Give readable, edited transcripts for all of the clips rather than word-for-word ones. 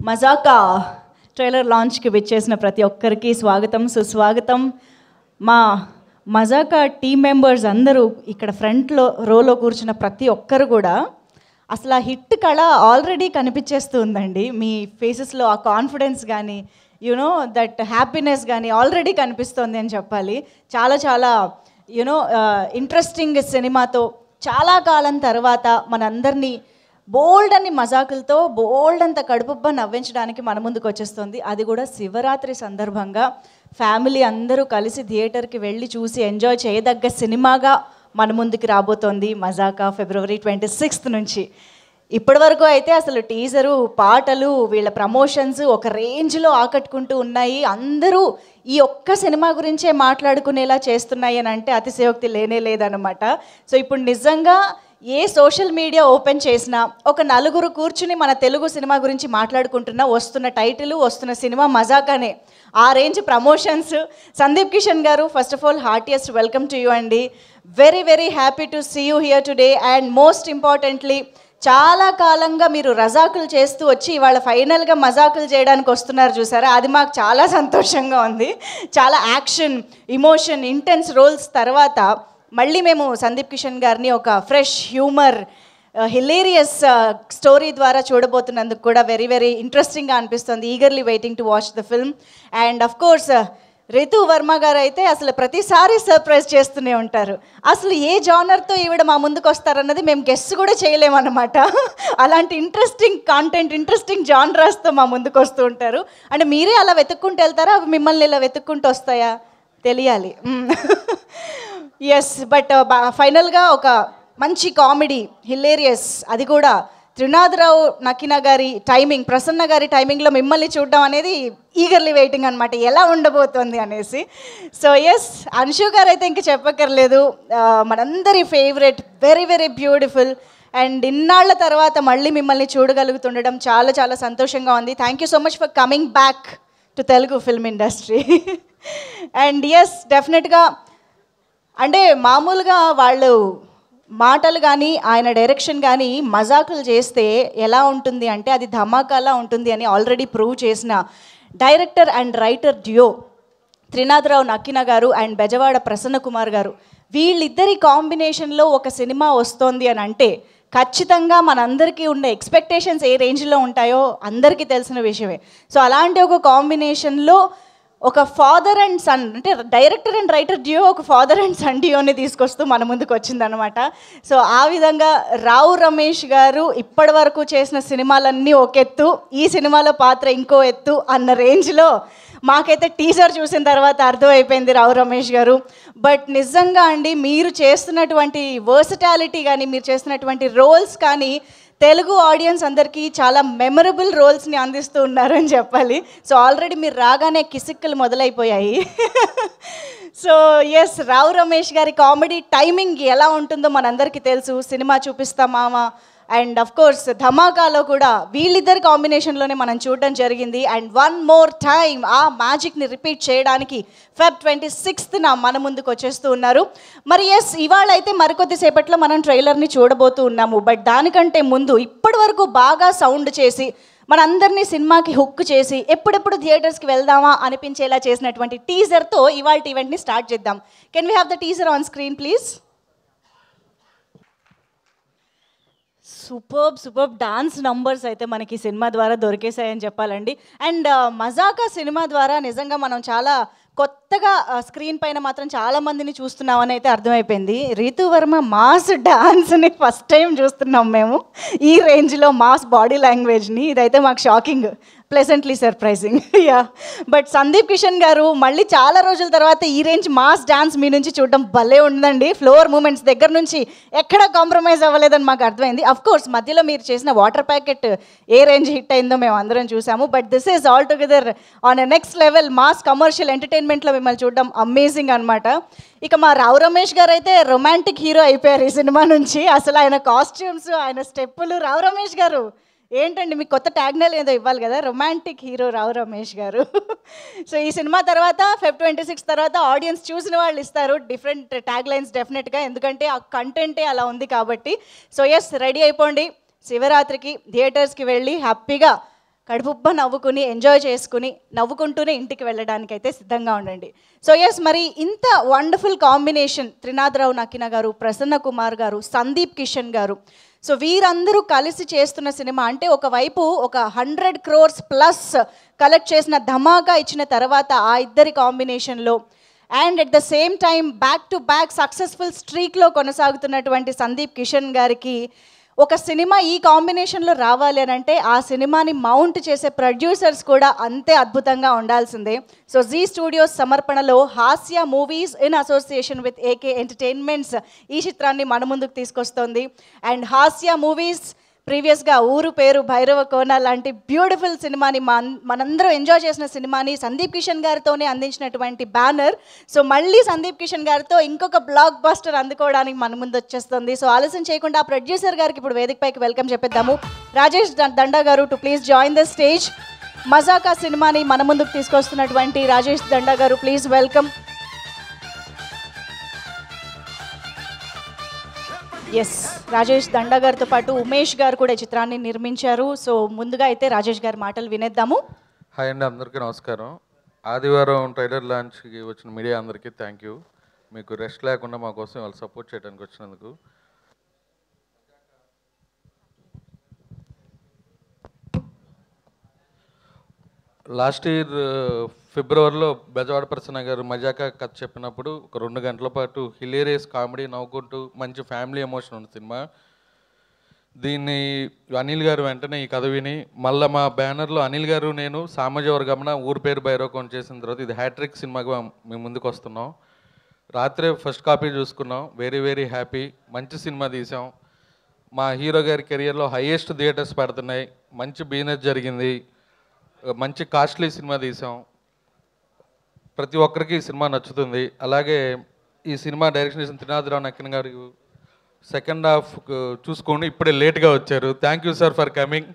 మజాకా trailer లాంచ్కి విచ్చేసిన ప్రతి ఒక్కరికి స్వాగతం సుస్వాగతం. మా మజాకా టీమ్ మెంబర్స్ అందరూ ఇక్కడ ఫ్రంట్లో రోలో కూర్చున్న ప్రతి ఒక్కరు కూడా అసలు ఆ హిట్ కళ ఆల్రెడీ కనిపించేస్తూ ఉందండి. మీ ఫేసెస్లో ఆ కాన్ఫిడెన్స్ కానీ యునో దట్ హ్యాపీనెస్ కానీ ఆల్రెడీ కనిపిస్తోంది అని చెప్పాలి. చాలా చాలా ఇంట్రెస్టింగ్ సినిమాతో చాలా కాలం తర్వాత మనందరినీ బోల్డ్ అని మజాకులతో బోల్డ్ అంత కడుపుబ్బ నవ్వించడానికి మన ముందుకు వచ్చేస్తుంది. అది కూడా శివరాత్రి సందర్భంగా ఫ్యామిలీ అందరూ కలిసి థియేటర్కి వెళ్ళి చూసి ఎంజాయ్ చేయదగ్గ సినిమాగా మన ముందుకు రాబోతోంది మజాకా February 26th నుంచి. ఇప్పటి వరకు అయితే అసలు టీజరు, పాటలు, వీళ్ళ ప్రమోషన్స్ ఒక రేంజ్లో ఆకట్టుకుంటూ ఉన్నాయి. అందరూ ఈ ఒక్క సినిమా గురించే మాట్లాడుకునేలా చేస్తున్నాయి అని అంటే అతిశయోక్తి లేనే లేదనమాట. సో ఇప్పుడు నిజంగా ఏ సోషల్ మీడియా ఓపెన్ చేసినా ఒక నలుగురు కూర్చుని మన తెలుగు సినిమా గురించి మాట్లాడుకుంటున్నా వస్తున్న టైటిల్, వస్తున్న సినిమా మజాకానే. ఆ రేంజ్ ప్రమోషన్స్. సందీప్ కిషన్ గారు, first of all heartiest welcome to you అండి. Very very happy to see you here today. And most importantly చాలా కాలంగా మీరు రజాకులు చేస్తూ వచ్చి ఇవాళ ఫైనల్గా మజాకులు చేయడానికి వస్తున్నారు చూసారా, అది మాకు చాలా సంతోషంగా ఉంది. చాలా యాక్షన్, ఇమోషన్, ఇంటెన్స్ రోల్స్ తర్వాత మళ్ళీ మేము సందీప్ కిషన్ గారిని ఒక ఫ్రెష్ హ్యూమర్ హిలేరియస్ స్టోరీ ద్వారా చూడబోతున్నందుకు కూడా వెరీ వెరీ ఇంట్రెస్టింగ్గా అనిపిస్తుంది. Eagerly waiting to watch the film. And of course Ritu Varma గారు అయితే అసలు ప్రతిసారి సర్ప్రైజ్ చేస్తూనే ఉంటారు. అసలు ఏ జానర్తో ఈవిడ మా ముందుకు వస్తారన్నది మేము గెస్ కూడా చేయలేమన్నమాట. అలాంటి ఇంట్రెస్టింగ్ కాంటెంట్, ఇంట్రెస్టింగ్ జానరాస్తో మా ముందుకు వస్తూ ఉంటారు. అంటే మీరే అలా వెతుక్కుంటూ వెళ్తారా, అవి మిమ్మల్ని ఇలా వెతుక్కుంటూ వస్తాయా తెలియాలి. ఎస్, బట్ ఫైనల్గా ఒక మంచి కామెడీ, హిలేరియస్, అది కూడా త్రినాథరావు నకిన గారి టైమింగ్, ప్రసన్న గారి టైమింగ్లో మిమ్మల్ని చూడడం అనేది ఈగర్లీ వెయిటింగ్ అనమాట, ఎలా ఉండబోతోంది అనేసి. సో ఎస్, అంశు గారు అయితే ఇంక చెప్పక్కర్లేదు, మనందరి favourite, very very beautiful. And ఇన్నాళ్ల తర్వాత మళ్ళీ మిమ్మల్ని చూడగలుగుతుండడం చాలా చాలా సంతోషంగా ఉంది. Thank you so much for coming back to Telugu film industry. And yes, డెఫినెట్గా అంటే మామూలుగా వాళ్ళు మాటలు కానీ ఆయన డైరెక్షన్ కానీ మజాకులు చేస్తే ఎలా ఉంటుంది అంటే అది ధమాకాలా ఉంటుంది అని ఆల్రెడీ ప్రూవ్ చేసిన డైరెక్టర్ అండ్ రైటర్ డ్యూ త్రినాథరావు నక్కిన గారు అండ్ బెజవాడ ప్రసన్న కుమార్ గారు, వీళ్ళిద్దరి కాంబినేషన్లో ఒక సినిమా వస్తోంది అని అంటే ఖచ్చితంగా మనందరికీ ఉన్న ఎక్స్పెక్టేషన్స్ ఏ రేంజ్లో ఉంటాయో అందరికీ తెలిసిన విషయమే. సో అలాంటి ఒక కాంబినేషన్లో ఒక ఫాదర్ అండ్ సన్, అంటే డైరెక్టర్ అండ్ రైటర్ డ్యూ ఒక ఫాదర్ అండ్ సన్ డ్యూని తీసుకొస్తూ మన ముందుకు వచ్చిందనమాట. సో ఆ విధంగా రావు రమేష్ గారు ఇప్పటి వరకు చేసిన సినిమాలన్నీ ఒక ఎత్తు, ఈ సినిమాలో పాత్ర ఇంకో ఎత్తు అన్న రేంజ్లో మాకైతే టీజర్ చూసిన తర్వాత అర్థమైపోయింది రావు రమేష్ గారు. బట్ నిజంగా అండి, మీరు చేస్తున్నటువంటి వర్సటాలిటీ కానీ, మీరు చేస్తున్నటువంటి రోల్స్ కానీ తెలుగు ఆడియన్స్ అందరికీ చాలా మెమరబుల్ రోల్స్ని అందిస్తూ ఉన్నారు అని చెప్పాలి. సో ఆల్రెడీ మీరు రాగానే కిసిక్కులు మొదలైపోయాయి. సో ఎస్, రావు రమేష్ గారి కామెడీ టైమింగ్ ఎలా ఉంటుందో మనందరికీ తెలుసు. సినిమా చూపిస్తా మామ అండ్ అఫ్ కోర్స్ ధమాకాలో కూడా వీళ్ళిద్దరి కాంబినేషన్లోనే మనం చూడడం జరిగింది. అండ్ వన్ మోర్ టైమ్ ఆ మ్యాజిక్ని రిపీట్ చేయడానికి Feb 26th మన ముందుకు వచ్చేస్తూ ఉన్నారు. మరి ఎస్, ఇవాళ అయితే మరికొద్దిసేపట్లో మనం ట్రైలర్ని చూడబోతూ ఉన్నాము. బట్ దానికంటే ముందు ఇప్పటి వరకు బాగా సౌండ్ చేసి మనందరినీ సినిమాకి హుక్ చేసి ఎప్పుడెప్పుడు థియేటర్స్కి వెళ్దామా అనిపించేలా చేసినటువంటి టీజర్తో ఇవాళ ఈవెంట్ని స్టార్ట్ చేద్దాం. Can we have the teaser on screen please? Superb dance numbers అయితే మనకి సినిమా ద్వారా దొరికేసాయని చెప్పాలండి. అండ్ మజాకా సినిమా ద్వారా నిజంగా మనం చాలా కొత్తగా స్క్రీన్ పైన మాత్రం చాలా మందిని చూస్తున్నామని అయితే అర్థమైపోయింది. రీతు వర్మ మాస్ డాన్స్ని ఫస్ట్ టైం చూస్తున్నాం మేము, ఈ రేంజ్లో మాస్ బాడీ లాంగ్వేజ్ని. ఇదైతే మాకు shocking, pleasantly surprising. Yeah, but Sandeep Kishan గారు మళ్ళీ చాలా రోజుల తర్వాత ఈ రేంజ్ మాస్ డాన్స్ మీ నుంచి చూడడం భలే ఉందండి. ఫ్లోర్ మూమెంట్స్ దగ్గర నుంచి ఎక్కడ కాంప్రమైజ్ అవ్వలేదని మాకు అర్థమైంది. అఫ్ కోర్స్ మధ్యలో మీరు చేసిన వాటర్ ప్యాకెట్ ఏ రేంజ్ హిట్ అయిందో మేము అందరం చూసాము. But this is all together on a next level mass commercial ఎంటర్టైన్మెంట్లో మిమ్మల్ని చూడడం అమేజింగ్ అనమాట. ఇక మా రావు రమేష్ గారు అయితే రొమాంటిక్ హీరో అయిపోయారు ఈ సినిమా నుంచి. అసలు ఆయన కాస్ట్యూమ్స్, ఆయన స్టెప్పులు, రావు రమేష్ గారు ఏంటండి మీకు కొత్త ట్యాగ్నైల్ ఏదో ఇవ్వాలి కదా, రొమాంటిక్ హీరో రావు రమేష్ గారు. సో ఈ సినిమా తర్వాత Feb 26 తర్వాత ఆడియన్స్ చూసిన వాళ్ళు ఇస్తారు డిఫరెంట్ ట్యాగ్ లైన్స్ డెఫినెట్గా, ఎందుకంటే ఆ కంటెంటే అలా ఉంది కాబట్టి. సో ఎస్, రెడీ అయిపోండి. శివరాత్రికి థియేటర్స్కి వెళ్ళి హ్యాపీగా కడుపుబ్బ నవ్వుకుని ఎంజాయ్ చేసుకుని నవ్వుకుంటూనే ఇంటికి వెళ్ళడానికైతే సిద్ధంగా ఉండండి. సో ఎస్, మరి ఇంత వండర్ఫుల్ కాంబినేషన్ త్రినాథరావు నక్కిన గారు, ప్రసన్న కుమార్ గారు, సందీప్ కిషన్ గారు, సో వీరందరూ కలిసి చేస్తున్న సినిమా అంటే ఒకవైపు ఒక 100 crores ప్లస్ కలెక్ట్ చేసిన ధమాకా ఇచ్చిన తర్వాత ఆ ఇద్దరి కాంబినేషన్లో and at the same time back to back successful స్ట్రీక్లో కొనసాగుతున్నటువంటి సందీప్ కిషన్ గారికి ఒక సినిమా ఈ కాంబినేషన్లో రావాలి అని అంటే ఆ సినిమాని మౌంట్ చేసే ప్రొడ్యూసర్స్ కూడా అంతే అద్భుతంగా ఉండాల్సిందే. సో జీ స్టూడియోస్ సమర్పణలో హాస్య movies in association with AK entertainments ఈ చిత్రాన్ని మన ముందుకు తీసుకొస్తోంది. అండ్ హాస్య మూవీస్ ప్రీవియస్గా ఊరు పేరు భైరవ కోన లాంటి బ్యూటిఫుల్ సినిమాని మనందరం ఎంజాయ్ చేసిన సినిమాని సందీప్ కిషన్ గారితోనే అందించినటువంటి బ్యానర్. సో మళ్ళీ సందీప్ కిషన్ గారితో ఇంకొక బ్లాక్ బస్టర్ అందుకోవడానికి మన ముందు వచ్చేస్తుంది. సో ఆలస్యం చేయకుండా ప్రొడ్యూసర్ గారికి ఇప్పుడు వేదికపైకి వెల్కమ్ చెప్పేద్దాము. రాజేష్ దండా గారు to please join the stage. Mazaka సినిమాని మన ముందుకు తీసుకొస్తున్నటువంటి రాజేష్ దండా గారు, please welcome. Yes, Rajesh Danda గారితో పాటు ఉమేష్ గారు కూడా ఈ చిత్రాన్ని నిర్మించారు. సో ముందుగా అయితే రాజేష్ గారి మాటలు వినేద్దాము. హాయ్ అండి, అందరికీ నమస్కారం. ఆదివారం ట్రైలర్ లాంచ్కి వచ్చిన మీడియా అందరికీ థ్యాంక్ యూ. మీకు రెస్ట్ లేకుండా మా కోసం వాళ్ళు సపోర్ట్ చేయడానికి వచ్చినందుకు. లాస్ట్ ఇయర్ ఫిబ్రవరిలో బెజవాడ ప్రసన్న గారు మజాకా కథ చెప్పినప్పుడు ఒక 2 గంటల పాటు హిలేరియస్ కామెడీ నవ్వుకుంటూ మంచి ఫ్యామిలీ ఎమోషన్ ఉన్న సినిమా. దీన్ని అనిల్ గారు వెంటనే ఈ కథ విని మళ్ళీ మా బ్యానర్లో అనిల్ గారు నేను సామాజిక ఊరు పేరు భైరవకోన చేసిన తర్వాత ఇది హ్యాట్రిక్ సినిమాగా మేము ముందుకు వస్తున్నాం. రాత్రే ఫస్ట్ కాపీ చూసుకున్నాం. Very very happy. మంచి సినిమా తీసాం. మా హీరో గారి కెరియర్లో హైయెస్ట్ థియేటర్స్ పడుతున్నాయి. మంచి బిజినెస్ జరిగింది. మంచి కాస్ట్లీ సినిమా తీసాం. ప్రతి ఒక్కరికి ఈ సినిమా నచ్చుతుంది. అలాగే ఈ సినిమా డైరెక్షన్ చేసిన త్రినాథరావు నక్కిన గారు సెకండ్ హాఫ్ చూసుకోండి, ఇప్పుడే లేట్గా వచ్చారు. Thank you sir for coming.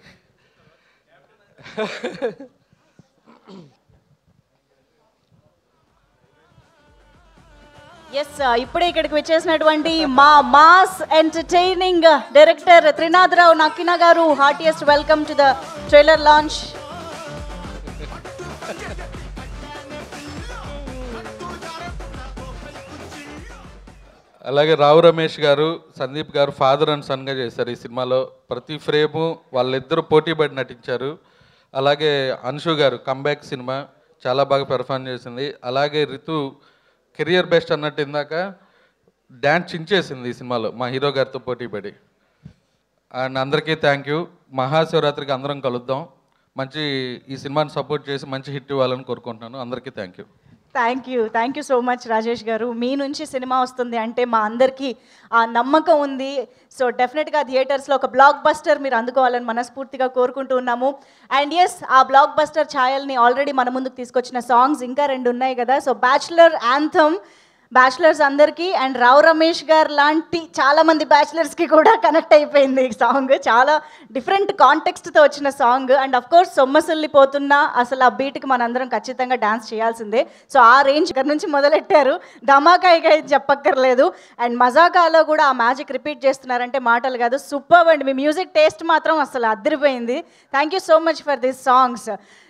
Yes, ఇప్పుడే ఇక్కడికి వచ్చేసినటువంటి మా mass entertaining director Trinadha Rao Nakkina garu, heartiest welcome to the trailer launch. అలాగే రావు రమేష్ గారు, సందీప్ గారు ఫాదర్ అండ్ సన్గా చేశారు ఈ సినిమాలో. ప్రతి ఫ్రేము వాళ్ళిద్దరూ పోటీపడి నటించారు. అలాగే అన్షు గారు కంబ్యాక్ సినిమా చాలా బాగా పెర్ఫార్మ్ చేసింది. అలాగే రితు కెరియర్ బెస్ట్ అన్నట్టు ఇందాక డ్యాన్స్ చించేసింది ఈ సినిమాలో మా హీరో గారితో పోటీపడి. అండ్ అందరికీ థ్యాంక్ యూ. మహాశివరాత్రికి అందరం కలుద్దాం. మంచి ఈ సినిమాని సపోర్ట్ చేసి మంచి హిట్ ఇవ్వాలని కోరుకుంటున్నాను. అందరికీ thank you. Thank you so much Rajesh గారు. మీ నుంచి సినిమా వస్తుంది అంటే మా అందరికీ ఆ నమ్మకం ఉంది. సో డెఫినెట్గా థియేటర్స్లో ఒక బ్లాక్ బస్టర్ మీరు అందుకోవాలని మనస్ఫూర్తిగా కోరుకుంటూ ఉన్నాము. అండ్ ఎస్, ఆ బ్లాక్ బస్టర్ ఛాయల్ని ఆల్రెడీ మన ముందుకు తీసుకొచ్చిన సాంగ్స్ ఇంకా 2 ఉన్నాయి కదా. సో బ్యాచులర్ యాంథమ్ బ్యాచులర్స్ అందరికీ అండ్ రావు రమేష్ గారు లాంటి చాలామంది బ్యాచులర్స్కి కూడా కనెక్ట్ అయిపోయింది ఈ సాంగ్. చాలా డిఫరెంట్ కాంటెక్స్ట్తో వచ్చిన సాంగ్. అండ్ అఫ్ కోర్స్ సొమ్మసిల్లిపోతున్నా అసలు ఆ బీట్కి మనందరం ఖచ్చితంగా డ్యాన్స్ చేయాల్సిందే. సో ఆ రేంజ్ దగ్గర నుంచి మొదలెట్టారు. ధమాకాయిగా చెప్పక్కర్లేదు. అండ్ మజాకాలో కూడా ఆ మ్యాజిక్ రిపీట్ చేస్తున్నారంటే మాటలు కాదు. సూపర్ అండి. మీ మ్యూజిక్ టేస్ట్ మాత్రం అసలు అదిరిపోయింది. Thank you so much for this songs.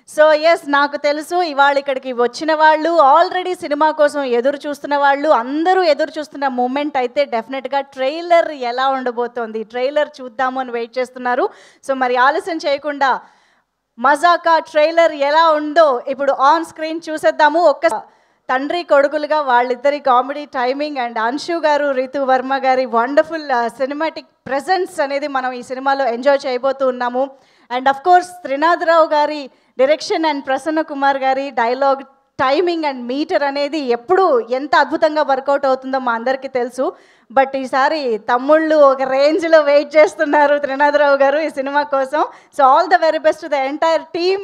So yes, నాకు తెలుసు ఇవాళ ఇక్కడికి వచ్చిన వాళ్ళు ఆల్రెడీ సినిమా కోసం ఎదురు చూస్తున్న వాళ్ళు అందరూ ఎదురు చూస్తున్న మూమెంట్ అయితే డెఫినెట్గా ట్రైలర్ ఎలా ఉండబోతోంది, ట్రైలర్ చూద్దాము అని వెయిట్ చేస్తున్నారు. సో మరి ఆలస్యం చేయకుండా మజాకా ట్రైలర్ ఎలా ఉందో ఇప్పుడు ఆన్ స్క్రీన్ చూసేద్దాము. ఒక్క తండ్రి కొడుకులుగా వాళ్ళిద్దరి కామెడీ టైమింగ్ అండ్ అన్షు గారు, రితు వర్మ గారి వండర్ఫుల్ సినిమాటిక్ ప్రెజెన్స్ అనేది మనం ఈ సినిమాలో ఎంజాయ్ చేయబోతూ ఉన్నాము. అండ్ అఫ్ కోర్స్ త్రినాథరావు గారి డైరెక్షన్ అండ్ ప్రసన్న కుమార్ గారి డైలాగ్ టైమింగ్ అండ్ మీటర్ అనేది ఎప్పుడు ఎంత అద్భుతంగా వర్కౌట్ అవుతుందో మా అందరికీ తెలుసు. బట్ ఈసారి తమ్ముళ్ళు ఒక రేంజ్లో వెయిట్ చేస్తున్నారు త్రినాథరావు గారు ఈ సినిమా కోసం. So all the very best to the entire team.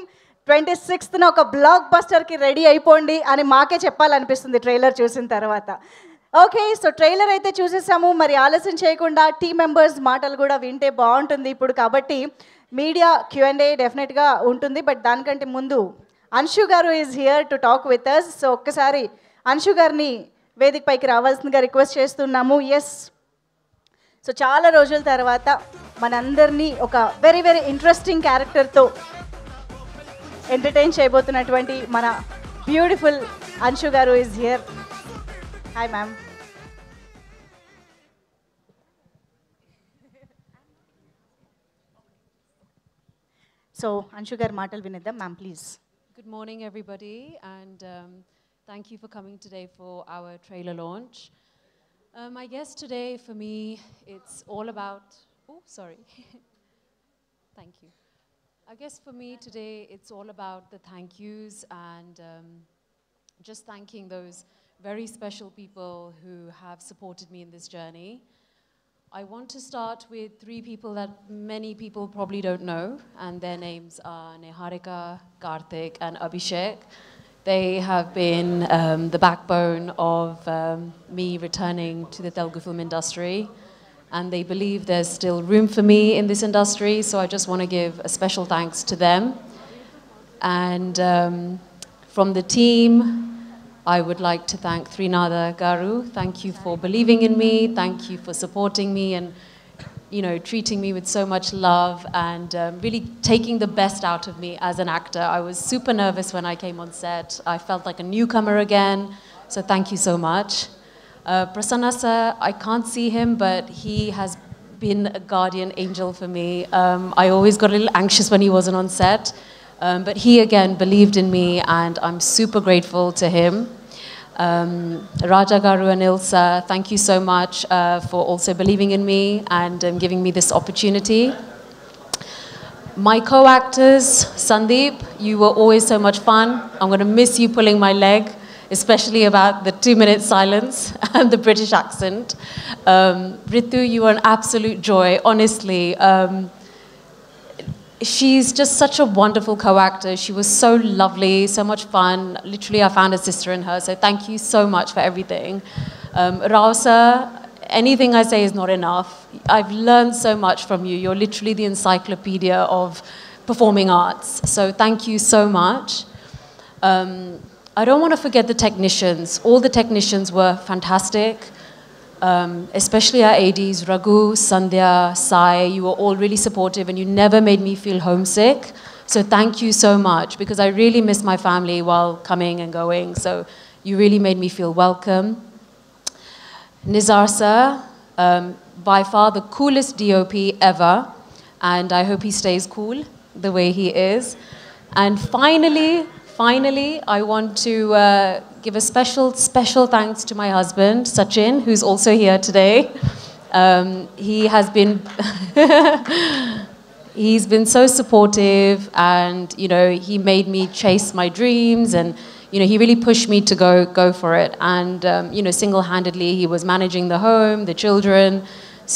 26న ఒక బ్లాక్ బస్టర్కి రెడీ అయిపోండి అని మాకే చెప్పాలనిపిస్తుంది ట్రైలర్ చూసిన తర్వాత. ఓకే, సో ట్రైలర్ అయితే చూసేసాము. మరి ఆలస్యం చేయకుండా టీమ్ మెంబర్స్ మాటలు కూడా వింటే బాగుంటుంది ఇప్పుడు. కాబట్టి మీడియా Q&A డెఫినెట్గా ఉంటుంది. బట్ దానికంటే ముందు Anshu garu is here to talk with us. So ఒక్కసారి అన్షు గారిని వేదిక పైకి రావాల్సిందిగా రిక్వెస్ట్ చేస్తున్నాము. ఎస్, సో చాలా రోజుల తర్వాత మనందరినీ ఒక వెరీ వెరీ ఇంట్రెస్టింగ్ క్యారెక్టర్తో ఎంటర్టైన్ చేయబోతున్నటువంటి మన బ్యూటిఫుల్ అంశు గారు is here. Hi ma'am. So Anshu గారి మాటలు వినిద్దాం ma'am, please. Good morning, everybody, and thank you for coming today for our trailer launch. I guess today, for me, it's all about... Oh, sorry. Thank you. I guess for me today, it's all about the thank yous and just thanking those very special people who have supported me in this journey. I want to start with 3 people that many people probably don't know, and their names are Niharika, Karthik, and Abhishek. They have been the backbone of me returning to the Telugu film industry, and they believe there's still room for me in this industry, so I just want to give a special thanks to them. And from the team, I would like to thank Trinada Garu. Thank you for believing in me. Thank you for supporting me and, you know, treating me with so much love and really taking the best out of me as an actor. I was super nervous when I came on set. I felt like a newcomer again. So thank you so much. Prasanna sir, I can't see him, but he has been a guardian angel for me. I always got a little anxious when he wasn't on set. But he again believed in me, and I'm super grateful to him. Raja Garu and Ilsa, thank you so much for also believing in me and giving me this opportunity. My co-actors, Sandeep, you were always so much fun. I'm going to miss you pulling my leg, especially about the 2-minute silence and the British accent. Ritu, you were an absolute joy, honestly. She's just such a wonderful co-actor. She was so lovely, so much fun. Literally, I found a sister in her, so thank you so much for everything. Rao sir, anything I say is not enough. I've learned so much from you. You're literally the encyclopedia of performing arts, so thank you so much. I don't want to forget the technicians. All the technicians were fantastic. Especially our ADs, Raghu, Sandhya, Sai, you were all really supportive and you never made me feel homesick. So thank you so much, because I really miss my family while coming and going. So you really made me feel welcome. Nizar sir, by far the coolest DOP ever, and I hope he stays cool the way he is. And finally, I want to give a special thanks to my husband, Sachin, who's also here today. He has been, he's been so supportive, and, you know, he made me chase my dreams, and, you know, he really pushed me to go for it. And, you know, single-handedly, he was managing the home, the children.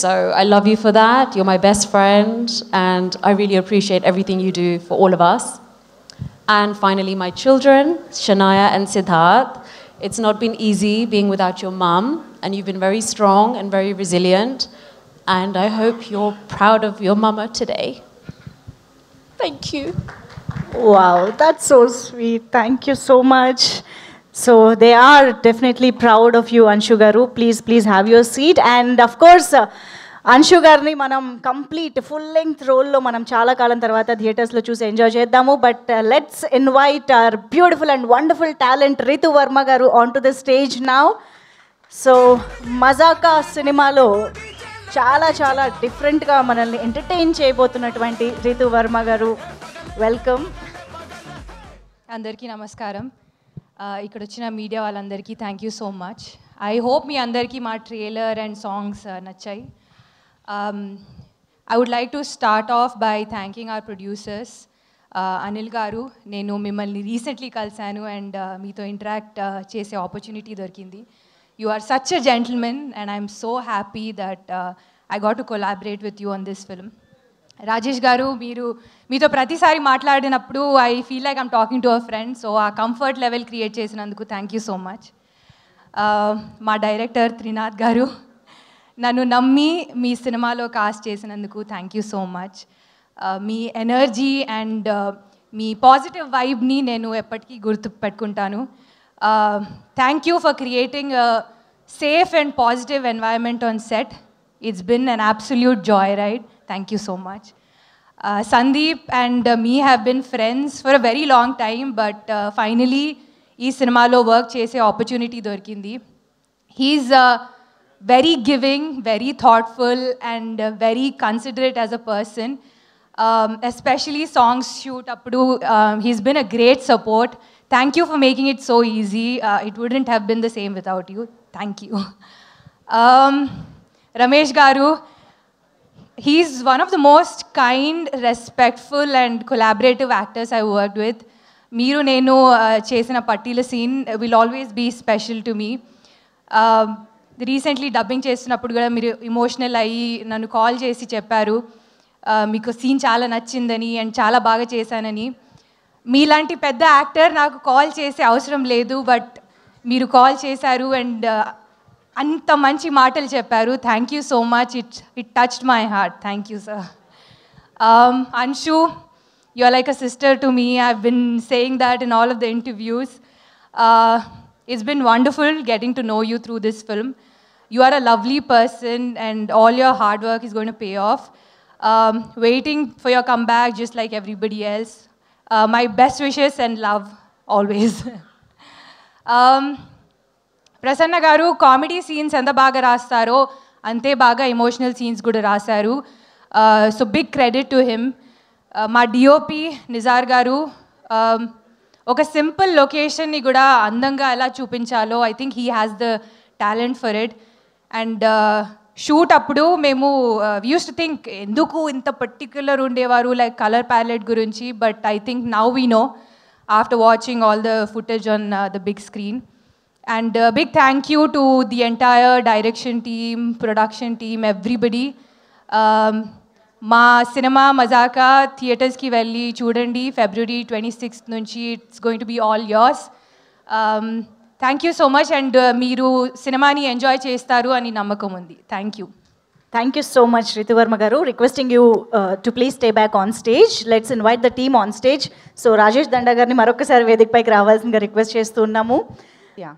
So I love you for that. You're my best friend, and I really appreciate everything you do for all of us. And finally, my children, Shania and Siddharth. It's not been easy being without your mum, and you've been very strong and very resilient. And I hope you're proud of your mama today. Thank you. Wow, that's so sweet. Thank you so much. So they are definitely proud of you, Anshu Garu. Please have your seat. And of course, Anshu గారిని మనం complete full length రోల్లో మనం చాలా కాలం తర్వాత థియేటర్స్లో చూసి enjoy చేద్దాము. But let's invite our beautiful and wonderful talent Ritu Varma గారు on to the stage now. So Mazaka సినిమాలో చాలా డిఫరెంట్గా మనల్ని ఎంటర్టైన్ చేయబోతున్నటువంటి రితు వర్మ గారు, వెల్కమ్. అందరికీ నమస్కారం. ఇక్కడ వచ్చిన మీడియా వాళ్ళందరికీ thank you so much. I hope మీ అందరికీ మా ట్రైలర్ అండ్ సాంగ్స్ నచ్చాయి. I would like to start off by thanking our producers. Anil Garu, నేను మిమ్మల్ని రీసెంట్లీ కలిశాను అండ్ మీతో ఇంటరాక్ట్ చేసే ఆపర్చునిటీ దొరికింది. You are such a gentleman and I'm so happy that I got to collaborate with you on this film. Rajesh గారు, మీతో ప్రతిసారి మాట్లాడినప్పుడు I feel like I'm talking to a friend. So ఆ comfort level create చేసినందుకు thank you so much. మా director Trinath గారు, నన్ను నమ్మి మీ సినిమాలో కాస్ట్ చేసినందుకు థ్యాంక్ యూ సో మచ్. మీ ఎనర్జీ అండ్ మీ పాజిటివ్ వైబ్ని నేను ఎప్పటికీ గుర్తు పెట్టుకుంటాను. Thank you for creating a safe and positive environment on set. It's been an absolute joy ride. Thank you so much. Sandeep and me have been friends for a very long time, but finally ఈ సినిమాలో work చేసే opportunity దొరికింది. He's very giving, very thoughtful, and very considerate as a person. Especially songs shoot appudu, he's been a great support. Thank you for making it so easy. It wouldn't have been the same without you. Thank you. Ramesh Garu, he's one of the most kind, respectful, and collaborative actors I worked with. Meeru nenu chesina pattila scene will always be special to me. Recently dubbing చేస్తున్నప్పుడు కూడా మీరు emotional అయ్యి నన్ను call చేసి చెప్పారు మీకు scene చాలా నచ్చిందని అండ్ చాలా బాగా చేశానని. మీలాంటి పెద్ద యాక్టర్ నాకు కాల్ చేసే అవసరం లేదు, బట్ మీరు కాల్ చేశారు అండ్ అంత మంచి మాటలు చెప్పారు. Thank you so much. It touched my heart. Thank you sir. Anshu, you are like a sister to me. I've been saying that in all of the interviews. It's been wonderful getting to know you through this film. You are a lovely person and all your hard work is going to pay off. Waiting for your comeback just like everybody else. My best wishes and love always. Prasanna garu comedy scenes anta baga rastaro ante baga emotional scenes kuda rasaru. So big credit to him. Ma DOP Nizar garu ఒక simple లొకేషన్ని కూడా అందంగా ఎలా చూపించాలో I think he has the talent for it. And shoot అప్పుడు మేము we use to think ఎందుకు ఇంత పర్టిక్యులర్ ఉండేవారు లైక్ కలర్ ప్యాలెట్ గురించి, but I think now we know after watching all the footage on the big screen. And big thank you to the entire direction team, production team, everybody. మా cinema Mazaka థియేటర్స్కి వెళ్ళి చూడండి. February 26th నుంచి it's going to be all yours. Thank you so much. And మీరు సినిమాని enjoy చేస్తారు అని నమ్మకం ఉంది. Thank you. Thank you so much, Rituvarma garu. Requesting you to please stay back on stage. Let's invite the team on stage. So Rajesh Danda garni marokkasari వేదిక పైకి రావాల్సిందిగా request చేస్తున్నాము. Yeah.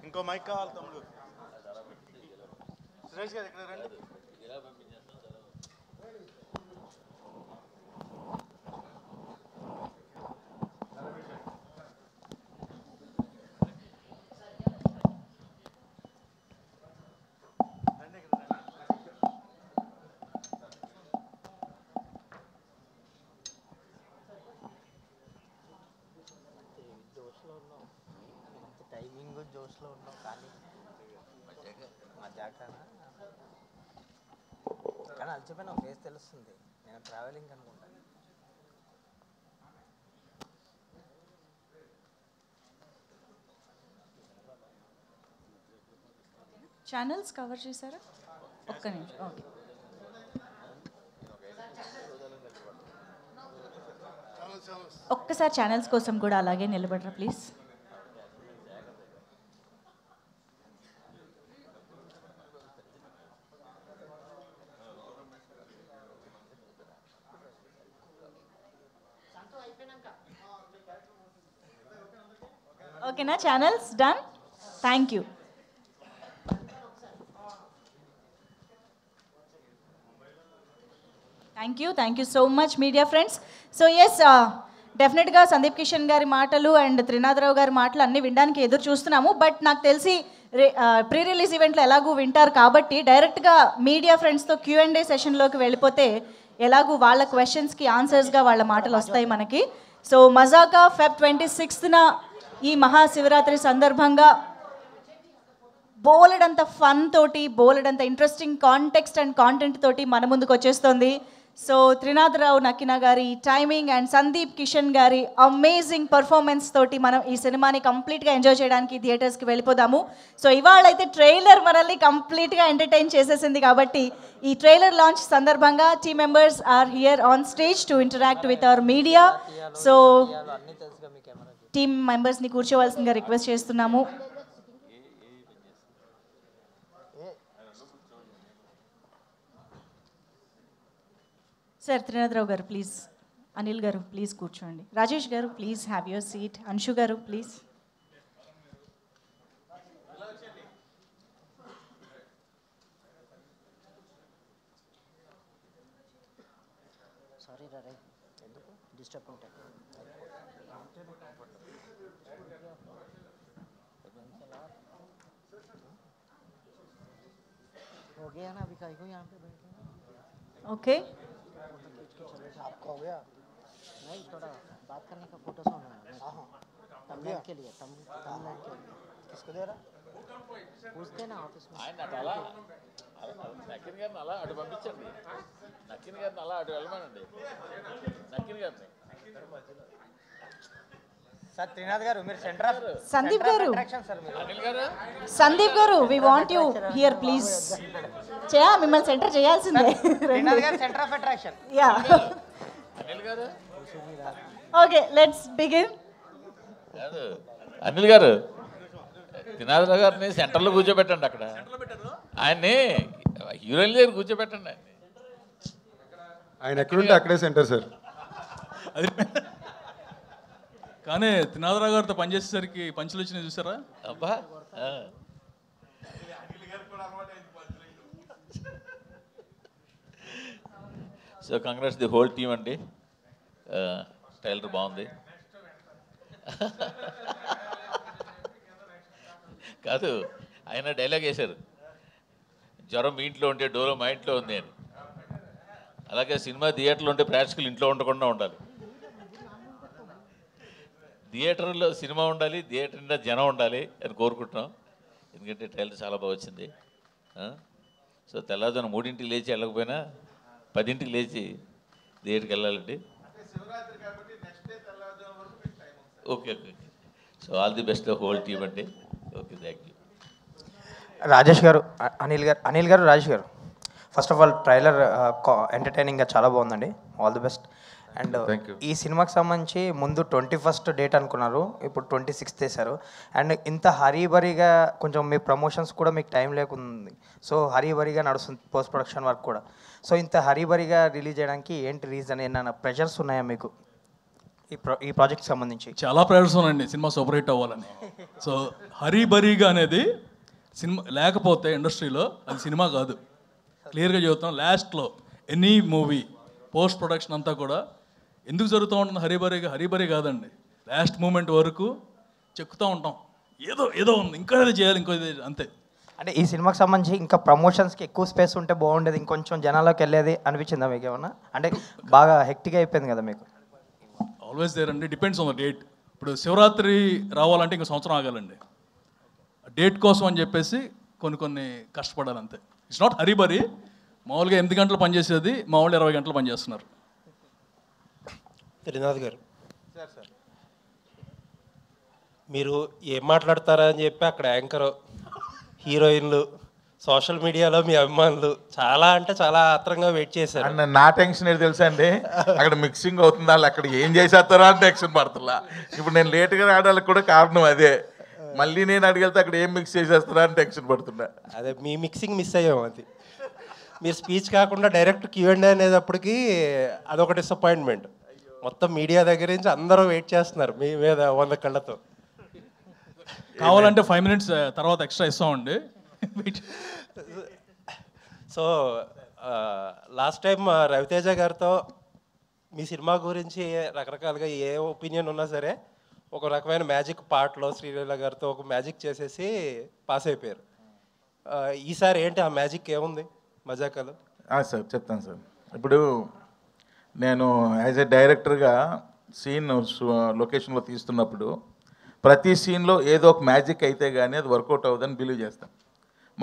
ఇంకో మైక్ కావాలి తమ్ముడు. సురేష్ గారు ఇక్కడ రండి. టైమింగ్ జోష్లో ఉన్నాం కానీ మజాకా కానీ అలసిపోయిన ఫేస్ తెలుస్తుంది. నేను ట్రావెలింగ్ అనుకుంటాను. ఛానల్స్ కవర్ చేశారా? ఒక్క నిమిషం. ఓకే. ఒక్కసారి ఛానల్స్ కోసం కూడా అలాగే నిలబడరా ప్లీజ్. ఓకేనా? Channels done. Thank you. Thank you so much media friends. So yes, డెఫినెట్గా సందీప్ కిషన్ గారి మాటలు అండ్ త్రినాథరావు గారి మాటలు అన్నీ వినడానికి ఎదురు చూస్తున్నాము. బట్ నాకు తెలిసి ప్రీ రిలీజ్ ఈవెంట్లో ఎలాగూ వింటారు కాబట్టి డైరెక్ట్గా మీడియా ఫ్రెండ్స్తో Q&A సెషన్లోకి వెళ్ళిపోతే ఎలాగూ వాళ్ళ క్వశ్చన్స్కి ఆన్సర్స్గా వాళ్ళ మాటలు వస్తాయి మనకి. సో మజాకా Feb 26న ఈ మహాశివరాత్రి సందర్భంగా బోలెడంత ఫన్ తోటి, బోలెడంత ఇంట్రెస్టింగ్ కాంటెక్స్ట్ అండ్ కాంటెంట్ తోటి మన ముందుకు వచ్చేస్తుంది. సో త్రినాథరావు నక్కిన గారి టైమింగ్ అండ్ సందీప్ కిషన్ గారి అమేజింగ్ పర్ఫార్మెన్స్ తోటి మనం ఈ సినిమాని కంప్లీట్గా ఎంజాయ్ చేయడానికి థియేటర్స్కి వెళ్ళిపోదాము. సో ఇవాళ అయితే ట్రైలర్ మనల్ని కంప్లీట్గా ఎంటర్టైన్ చేసేసింది కాబట్టి ఈ ట్రైలర్ లాంచ్ సందర్భంగా team members are here on stage to interact with our media. So team మెంబర్స్ని కూర్చోవలసిందిగా రిక్వెస్ట్ చేస్తున్నాము. Sir Trinadha Rao garu please, Anil garu please కూర్చోండి, Rajesh garu please have your seat, Anshu garu please. Sorry రే, ఎందుకు డిస్టర్బ్ ఉంటాయి. हो गया ना, अभी काहे को यहाँ पे बैठे हैं? ఓకే चले से आपका हो गया? नहीं, थोड़ा बात करने का फोटो होना है। तमिलनाडु के लिए, तमिलनाडु के लिए किसको दे रहा? पूछते ना ऑफिस में। నక్కిన్ గారిని అలా అటు పంపించండి, నక్కిన్ గారిని అలా అటు వెళ్ళమనండి, నక్కిన్ గారిని. సార్ త్రినాథ్ గారు మీరు సెంటర్ ఆఫ్ సందీప్ గారు, అట్రాక్షన్ సార్ మీరు. Anil garu Sandeep garu we want you here please. మిమ్మల్ని సెంటర్ చేయాల్సిందే. Trinath garu centre of attraction. Yeah Anil garu okay let's begin. కాదు అనిల్ గారు, త్రినాథరావు గారిని సెంటర్లో కూర్చోబెట్టండి, అక్కడ ఆయన్ని హీరోయిన్ దగ్గర కూర్చోబెట్టండి. ఆయన ఎక్కడుంటే అక్కడే సెంటర్ సార్. అది కానీ త్రినాథరావు గారితో పనిచేసేసరికి పంచులు వచ్చినాయి చూసారా? అబ్బా so congrats the whole team అండి. ట్రైలర్ బాగుంది. కాదు, ఆయన డైలాగ్ వేశారు, జ్వరం మీ ఇంట్లో ఉంటే డోలో మా ఇంట్లో ఉంది అని. అలాగే సినిమా థియేటర్లో ఉంటే ప్రేక్షకులు ఇంట్లో ఉండకుండా ఉండాలి. థియేటర్లో సినిమా ఉండాలి, థియేటర్ నిండా జనం ఉండాలి అని కోరుకుంటున్నాం. ఎందుకంటే ట్రైలర్ చాలా బాగా వచ్చింది. సో తెల్లవారుజామున 3ంటికి లేచి వెళ్ళకపోయినా 10ంటికి లేచి థియేటర్కి వెళ్ళాలండి. Okay okay. So all the best whole team అండి. Okay, thank you. రాజేష్ గారు, అనిల్ గారు, రాజేష్ గారు, ఫస్ట్ ఆఫ్ ఆల్ ట్రైలర్ ఎంటర్టైనింగ్గా చాలా బాగుందండి. All the best. అండ్ ఈ సినిమాకి సంబంధించి ముందు 21st డేట్ అనుకున్నారు, ఇప్పుడు 26th వేశారు. అండ్ ఇంత హరీబరీగా కొంచెం మీ ప్రమోషన్స్ కూడా మీకు టైం లేకుంది. సో హరీబరీగా నడుస్తుంది పోస్ట్ ప్రొడక్షన్ వర్క్ కూడా. సో ఇంత హరీబరీగా రిలీజ్ చేయడానికి ఏంటి రీజన్? ఏమైనా ప్రెషర్స్ ఉన్నాయా మీకు ఈ ప్రాజెక్ట్ సంబంధించి? చాలా ప్రేయర్స్ ఉన్నాయండి సినిమా సూపర్ హిట్ అవ్వాలని. సో హరీబరీగా అనేది సినిమా లేకపోతే ఇండస్ట్రీలో అది సినిమా కాదు. క్లియర్గా చెబుతాం. లాస్ట్లో ఎనీ మూవీ పోస్ట్ ప్రొడక్షన్ అంతా కూడా ఎందుకు జరుగుతూ ఉంటుంది హరీబరీ కాదండి. లాస్ట్ మూమెంట్ వరకు చెక్కుతూ ఉంటాం, ఏదో ఏదో ఉంది, ఇంకా ఏదో చేయాలి, ఇంకో అంతే. అంటే ఈ సినిమాకి సంబంధించి ఇంకా ప్రమోషన్స్కి ఎక్కువ స్పేస్ ఉంటే బాగుండేది, ఇంకొంచెం జనాల్లోకి వెళ్ళేది అనిపించిందా మీకు ఏమన్నా? అంటే బాగా హెక్టిక్ అయిపోయింది కదా మీకు. ఆల్వేస్ దేర్ అండి, డిపెండ్స్ ఆన్ ద డేట్. ఇప్పుడు శివరాత్రి రావాలంటే ఇంకో సంవత్సరం ఆగాలండి. డేట్ కోసం అని చెప్పేసి కొన్ని కష్టపడాలి అంతే. It's not hurry burry. మామూలుగా 8 గంటలు పనిచేసేది మా వాళ్ళు 20 గంటలు పనిచేస్తున్నారు. త్రినాథ్ గారు, మీరు ఏం మాట్లాడతారా అని చెప్పి అక్కడ యాంకర్, హీరోయిన్లు, సోషల్ మీడియాలో మీ అభిమానులు చాలా అంటే చాలా ఆత్రంగా వెయిట్ చేశారు. అండ్ నా టెన్షన్ ఏంటి తెలుసా అండి, అక్కడ మిక్సింగ్ అవుతుందా, అక్కడ ఏం చేసేస్తారో అని టెన్షన్ పడుతున్నా. ఇప్పుడు నేను లేట్గా రావడానికి కూడా కారణం అదే. మళ్ళీ నేను అడిగితే అక్కడ ఏం మిక్స్ చేసేస్తారా అని టెన్షన్ పడుతున్నా. అదే మీ మిక్సింగ్ మిస్ అయ్యాం. అది మీరు స్పీచ్ కాకుండా డైరెక్ట్ Q&A అనేటప్పటికి అదొక డిసప్పాయింట్మెంట్. మొత్తం మీడియా దగ్గర నుంచి అందరూ వెయిట్ చేస్తున్నారు మీ మీద 100 కళ్ళతో. కావాలంటే 5 minutes తర్వాత ఎక్స్ట్రా ఇస్తామండి. సో లాస్ట్ టైం రవితేజ గారితో మీ సినిమా గురించి రకరకాలుగా ఏ ఒపీనియన్ ఉన్నా సరే ఒక రకమైన మ్యాజిక్ పార్ట్లో శ్రీలీల గారితో ఒక మ్యాజిక్ చేసేసి పాస్ అయిపోయారు. ఈసారి ఏంటి ఆ మ్యాజిక్ ఏముంది మజాకాలు? సార్ చెప్తాను సార్. ఇప్పుడు నేను యాజ్ ఎ డైరెక్టర్గా సీన్ లొకేషన్లో తీస్తున్నప్పుడు ప్రతి సీన్లో ఏదో ఒక మ్యాజిక్ అయితే కానీ అది వర్కౌట్ అవ్వదని బిలీవ్ చేస్తాను.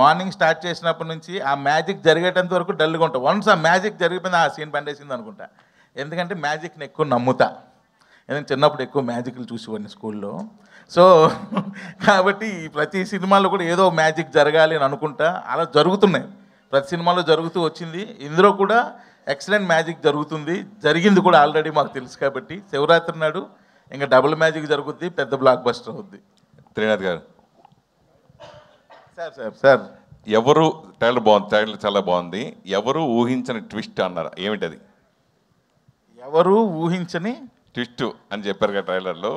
మార్నింగ్ స్టార్ట్ చేసినప్పటి నుంచి ఆ మ్యాజిక్ జరిగేటంత వరకు డల్గా ఉంటాం. వన్స్ ఆ మ్యాజిక్ జరిగిపోయింది, ఆ సీన్ పండేసింది అనుకుంటా. ఎందుకంటే మ్యాజిక్ని ఎక్కువ నమ్ముతా. ఎందుకంటే చిన్నప్పుడు ఎక్కువ మ్యాజిక్లు చూసేవాడిని స్కూల్లో. సో కాబట్టి ప్రతి సినిమాలో కూడా ఏదో మ్యాజిక్ జరగాలి అని అనుకుంటా. అలా జరుగుతున్నాయి, ప్రతి సినిమాలో జరుగుతూ వచ్చింది. ఇందులో కూడా ఎక్సలెంట్ మ్యాజిక్ జరుగుతుంది, జరిగింది కూడా ఆల్రెడీ మాకు తెలుసు. కాబట్టి శివరాత్రి నాడు ఇంకా డబుల్ మ్యాజిక్ జరుగుద్ది, పెద్ద బ్లాక్ బస్టర్ అవుద్ది. త్రినాథ్ గారు సార్ ఎవరు ట్రైలర్ బాగుంది, ట్రైలర్ చాలా బాగుంది. ఎవరు ఊహించని ట్విస్ట్ అన్నారు, ఏమిటది? ఎవరు ఊహించని ట్విస్ట్ అని చెప్పారు కదా ట్రైలర్లో,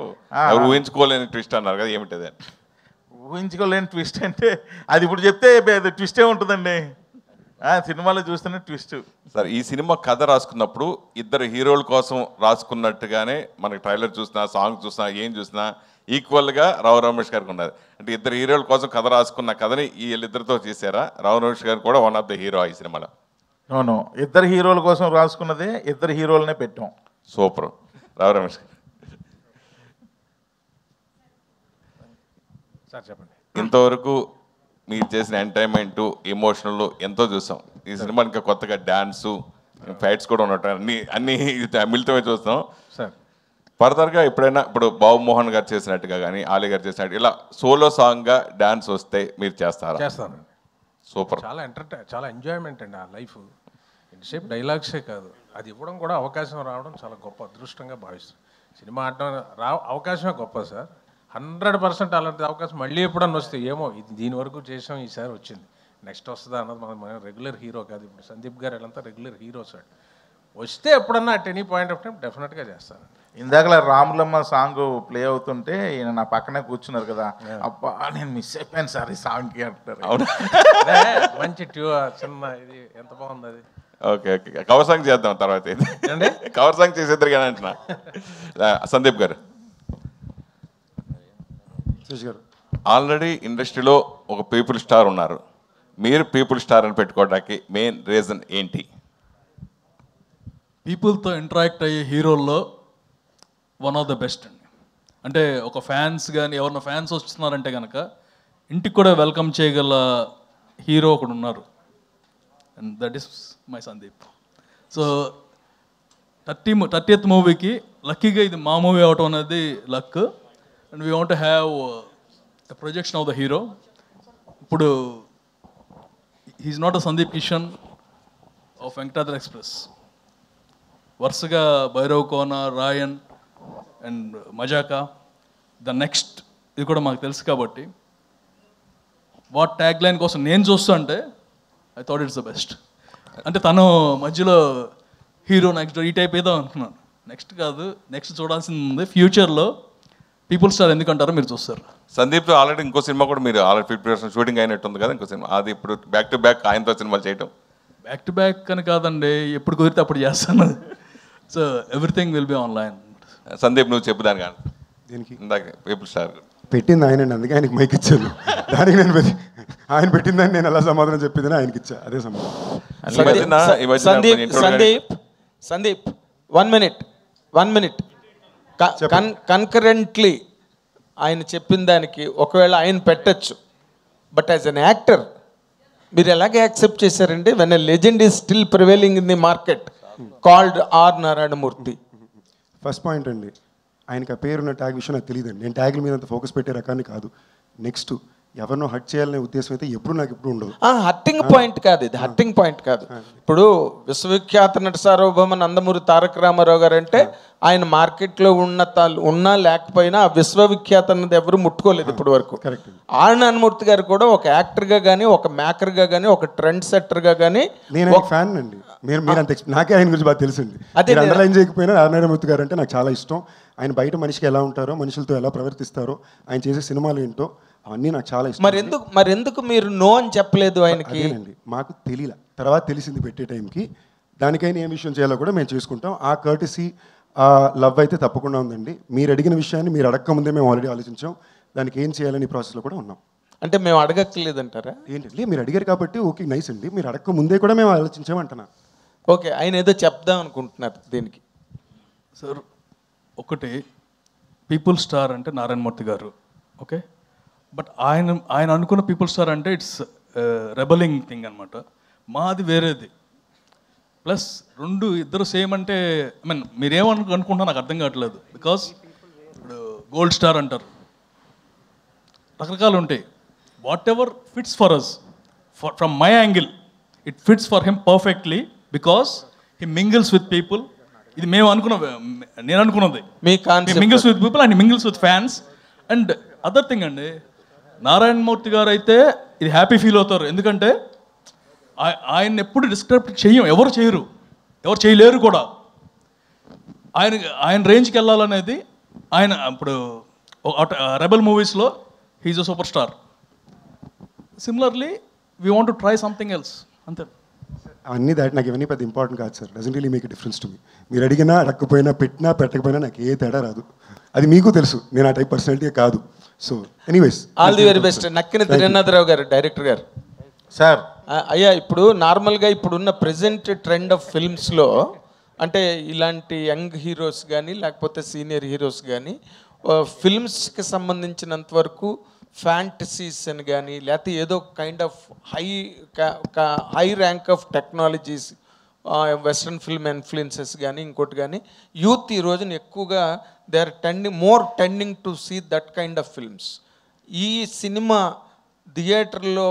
ఎవరు ఊహించుకోలేని ట్విస్ట్ అన్నారు కదా, ఏమిటది? ఊహించుకోలేని ట్విస్ట్ అంటే అది ఇప్పుడు చెప్తే ట్విస్టే ఉంటుందండి, సినిమాలో చూస్తేనే ట్విస్ట్. సార్, ఈ సినిమా కథ రాసుకున్నప్పుడు ఇద్దరు హీరోల కోసం రాసుకున్నట్టుగానే మనకి ట్రైలర్ చూసినా, సాంగ్ చూసినా, ఏం చూసినా ఈక్వల్గా రావు రమేష్ గారికి ఉన్నది. అంటే ఇద్దరు హీరోల కోసం కథ రాసుకున్న కథని వీళ్ళిద్దరితో చేశారా? రావు రమేష్ గారు కూడా వన్ ఆఫ్ ద హీరో ఈ సినిమాలో. అవును, ఇద్దరు హీరోల కోసం రాసుకున్నదే, ఇద్దరు హీరోలనే పెట్టాం. సూపర్. రావు రమేష్ గారు సార్ చెప్పండి. ఇంతవరకు మీరు చేసిన ఎంటర్టైన్మెంట్, ఎమోషనల్ ఎంతో చూసాం. ఈ సినిమా ఇంకా కొత్తగా డ్యాన్సు, ఫైట్స్ కూడా ఉన్నట్టు అన్ని మిళితమే చూస్తాం సార్. ఫర్దర్గా ఎప్పుడైనా ఇప్పుడు బాబు మోహన్ గారు చేసినట్టుగా కానీ, ఆలీ గారు చేసినట్టు ఇలా సోలో సాంగ్గా డ్యాన్స్ వస్తే మీరు చేస్తారా? చేస్తానండి. సూపర్. చాలా ఎంజాయ్మెంట్ అండి ఆ లైఫ్. ఇంతసేపు డైలాగ్సే కాదు, అది ఇవ్వడం కూడా అవకాశం రావడం చాలా గొప్ప అదృష్టంగా భావిస్తాను. సినిమా ఆడడం అవకాశమే గొప్ప సార్. 100% అలాంటి అవకాశం మళ్ళీ ఎప్పుడన్నా వస్తే, ఏమో ఇది దీని వరకు చేసాం, ఈసారి వచ్చింది, నెక్స్ట్ వస్తుందా అన్నది మన రెగ్యులర్ హీరో కాదు. ఇప్పుడు సందీప్ గారు వీళ్ళంతా రెగ్యులర్ హీరోస్ అండి. వస్తే ఎప్పుడన్నా at any point of time డెఫినెట్గా చేస్తాను. ఇందాకలా రాములమ్మ సాంగ్ ప్లే అవుతుంటే ఈయన నా పక్కనే కూర్చున్నారు కదా, అబ్బా నేను మిస్ అయిపోయాను సార్ ఈ సాంగ్కి అంటారు. అవును, మంచి చిన్న ఇది ఎంత బాగుంది అది. ఓకే ఓకే, కవర్ సాంగ్ చేద్దాం తర్వాత. కవర్ సాంగ్ చేసేద్దరు కానీ అంటున్నా. సందీప్ గారు, ఆల్రెడీ ఇండస్ట్రీలో ఒక పీపుల్ స్టార్ ఉన్నారు, మీరు పీపుల్ స్టార్ అని పెట్టుకోవడానికి మెయిన్ రీజన్ ఏంటి? పీపుల్తో ఇంటరాక్ట్ అయ్యే హీరోల్లో వన్ ఆఫ్ ద బెస్ట్ అండి. అంటే ఒక ఫ్యాన్స్ కానీ ఎవరైనా ఫ్యాన్స్ వస్తున్నారంటే కనుక ఇంటికి కూడా వెల్కమ్ చేయగల హీరో ఒకడు ఉన్నారు, and that is my Sandeep. So 30th మూవీకి లక్కీగా ఇది మా మూవీ అవటం అనేది luck, and we want have the projection of the hero. ఇప్పుడు he's not a Sandeep Kishan of Venkatadri express. వరుసగా Bhairav Kona, Raayan and Mazaka, the next ఇది కూడా మాకు తెలుసు కాబట్టి వాట్ ట్యాగ్ లైన్ కోసం నేను చూస్తా అంటే I thought it's the best. అంటే తను మధ్యలో హీరో నెక్స్ట్ ఈ టైప్ ఏదో అనుకున్నాను. నెక్స్ట్ కాదు, నెక్స్ట్ చూడాల్సింది ఉంది. ఫ్యూచర్లో పీపుల్ స్టార్ ఎందుకంటారో మీరు చూస్తారు. సందీప్తో ఆల్రెడీ ఇంకో సినిమా కూడా మీరు ఆల్రెడీ ప్రిపరేషన్ షూటింగ్ అయినట్టుంది కదా, ఇంకో సినిమా. అది ఇప్పుడు బ్యాక్ టు బ్యాక్ ఆయనతో సినిమాలు చేయటం. బ్యాక్ టు బ్యాక్ అని కాదండి, ఎప్పుడు కుదిరితే అప్పుడు చేస్తాను. So everything will be online. Sandeep నువ్వు చెప్పు దాని కానీ దీనికి ఇందాక పీపుల్ స్టార్ పెట్టింది ఆయనండి, అందుకే ఆయనకి మైక్ ఇచ్చాను. దానికి నేను ఆయన పెట్టిందని నేను ఎలా సమాధానం చెప్పిందని ఆయనకి ఇచ్చా, అదే సమాధానం. సందీప్ 1 minute కన్కరెంట్లీ ఆయన చెప్పిన దానికి ఒకవేళ ఆయన పెట్టచ్చు, బట్ యాజ్ అన్ యాక్టర్ మీరు ఎలాగే యాక్సెప్ట్ చేశారండి? When a legend is still prevailing in the market called R Narayana Murthy. First point అండి, ఆయనకి ఆ పేరున్న ట్యాగ్ విషయం నాకు తెలియదండి. నేను ట్యాగ్ల మీద అంత ఫోకస్ పెట్టే రకాన్ని కాదు. నెక్స్ట్ ఎవరినో హట్ చేయాలనే ఉద్దేశం అయితే ఎప్పుడు నాకు ఎప్పుడు ఉండదు. హట్టింగ్ పాయింట్ కాదు ఇది, హట్టింగ్ పాయింట్ కాదు. ఇప్పుడు విశ్వవిఖ్యాత నట సార్వభౌమ నందమూరి తారక రామారావు గారు అంటే ఆయన మార్కెట్లో ఉన్నా లేకపోయినా ఆ విశ్వవిఖ్యాత అన్నది ఎవరు ముట్టుకోలేదు ఇప్పటి వరకు. ఆర్ నారాయణమూర్తి గారు కూడా ఒక యాక్టర్గా కానీ, ఒక మేకర్గా కానీ, ఒక ట్రెండ్ సెట్టర్గా కానీ నేను ఫ్యాన్ అండి. మీరు అంత నాకే ఆయన గురించి బాగా తెలుసండి. అదే అండర్లైన్ చేయకపోయినా ఆర్ నారాయణమూర్తి గారు అంటే నాకు చాలా ఇష్టం. ఆయన బయట మనిషికి ఎలా ఉంటారో, మనుషులతో ఎలా ప్రవర్తిస్తారో, ఆయన చేసే సినిమాలు ఏంటో అవన్నీ నాకు చాలా ఇష్టం. మరి ఎందుకు మీరు నో అని చెప్పలేదు ఆయనకి? అదేనండి, మాకు తెలియలే, తర్వాత తెలిసింది పెట్టే టైంకి. దానికైనా ఏం విషయం చేయాలో కూడా మేము చేసుకుంటాం. ఆ కర్టసీ, ఆ లవ్ అయితే తప్పకుండా ఉందండి. మీరు అడిగిన విషయాన్ని మీరు అడగక ముందే మేము ఆల్రెడీ ఆలోచించాం. దానికి ఏం చేయాలని ప్రాసెస్లో కూడా ఉన్నాం. అంటే మేము అడగక్కర్లేదంటారా? ఏంటండి, మీరు అడిగారు కాబట్టి ఓకే నైస్ అండి. మీరు అడగక ముందే కూడా మేము ఆలోచించామంటున్నా. ఓకే, ఆయన ఏదో చెప్దాం అనుకుంటున్నారు దీనికి. సార్ ఒకటి, పీపుల్ స్టార్ అంటే నారాయణమూర్తి గారు, ఓకే. బట్ ఆయన అనుకున్న పీపుల్ స్టార్ అంటే ఇట్స్ రెబలింగ్ థింగ్ అనమాట. మాది వేరేది. ప్లస్ ఇద్దరు సేమ్ అంటే ఐ మీన్ మీరేమనుకుంటున్నా నాకు అర్థం కావట్లేదు. బికాస్ ఇప్పుడు గోల్డ్ స్టార్ అంటారు, రకరకాలు ఉంటాయి. Whatever fits for us, from my angle it fits for him perfectly because he mingles with people. ఇది నేను అనుకున్నది. Mingles with people and mingles with fans. And other thing అండి, నారాయణమూర్తి గారు అయితే ఇది హ్యాపీ ఫీల్ అవుతారు. ఎందుకంటే ఆయన ఎప్పుడు డిస్క్రైబ్ ఎవరు చేయలేరు కూడా. ఆయన రేంజ్కి వెళ్ళాలనేది ఆయన ఇప్పుడు రెబల్ మూవీస్లో he's a super star. Similarly we want to try something else, అంతే. అన్నీ దాటి నాకు ఇవన్నీ పెద్ద ఇంపార్టెంట్ కాదు sir. Doesn't really make a difference to me. మీరు అడిగినా అడగకపోయినా పెట్టినా పెట్టకపోయినా నాకు ఏ తేడా రాదు. అది మీకు తెలుసు, నేను ఆ టైప్ పర్సనాలిటీ కాదు. So anyways all the very best. Nakkina Trinadharao గారు, డైరెక్టర్ గారు. సార్ అయ్యా, ఇప్పుడు నార్మల్గా ఇప్పుడున్న ప్రెజెంట్ ట్రెండ్ ఆఫ్ ఫిల్మ్స్లో అంటే ఇలాంటి యంగ్ హీరోస్ కానీ లేకపోతే సీనియర్ హీరోస్ కానీ ఫిల్మ్స్కి సంబంధించినంత వరకు ఫ్యాంటసీస్ అని కానీ లేకపోతే ఏదో kind of high rank of technologies western film influences కానీ ఇంకోటి కానీ యూత్ ఈ రోజున ఎక్కువగా they are tending to see that kind of films. ఈ సినిమా థియేటర్లో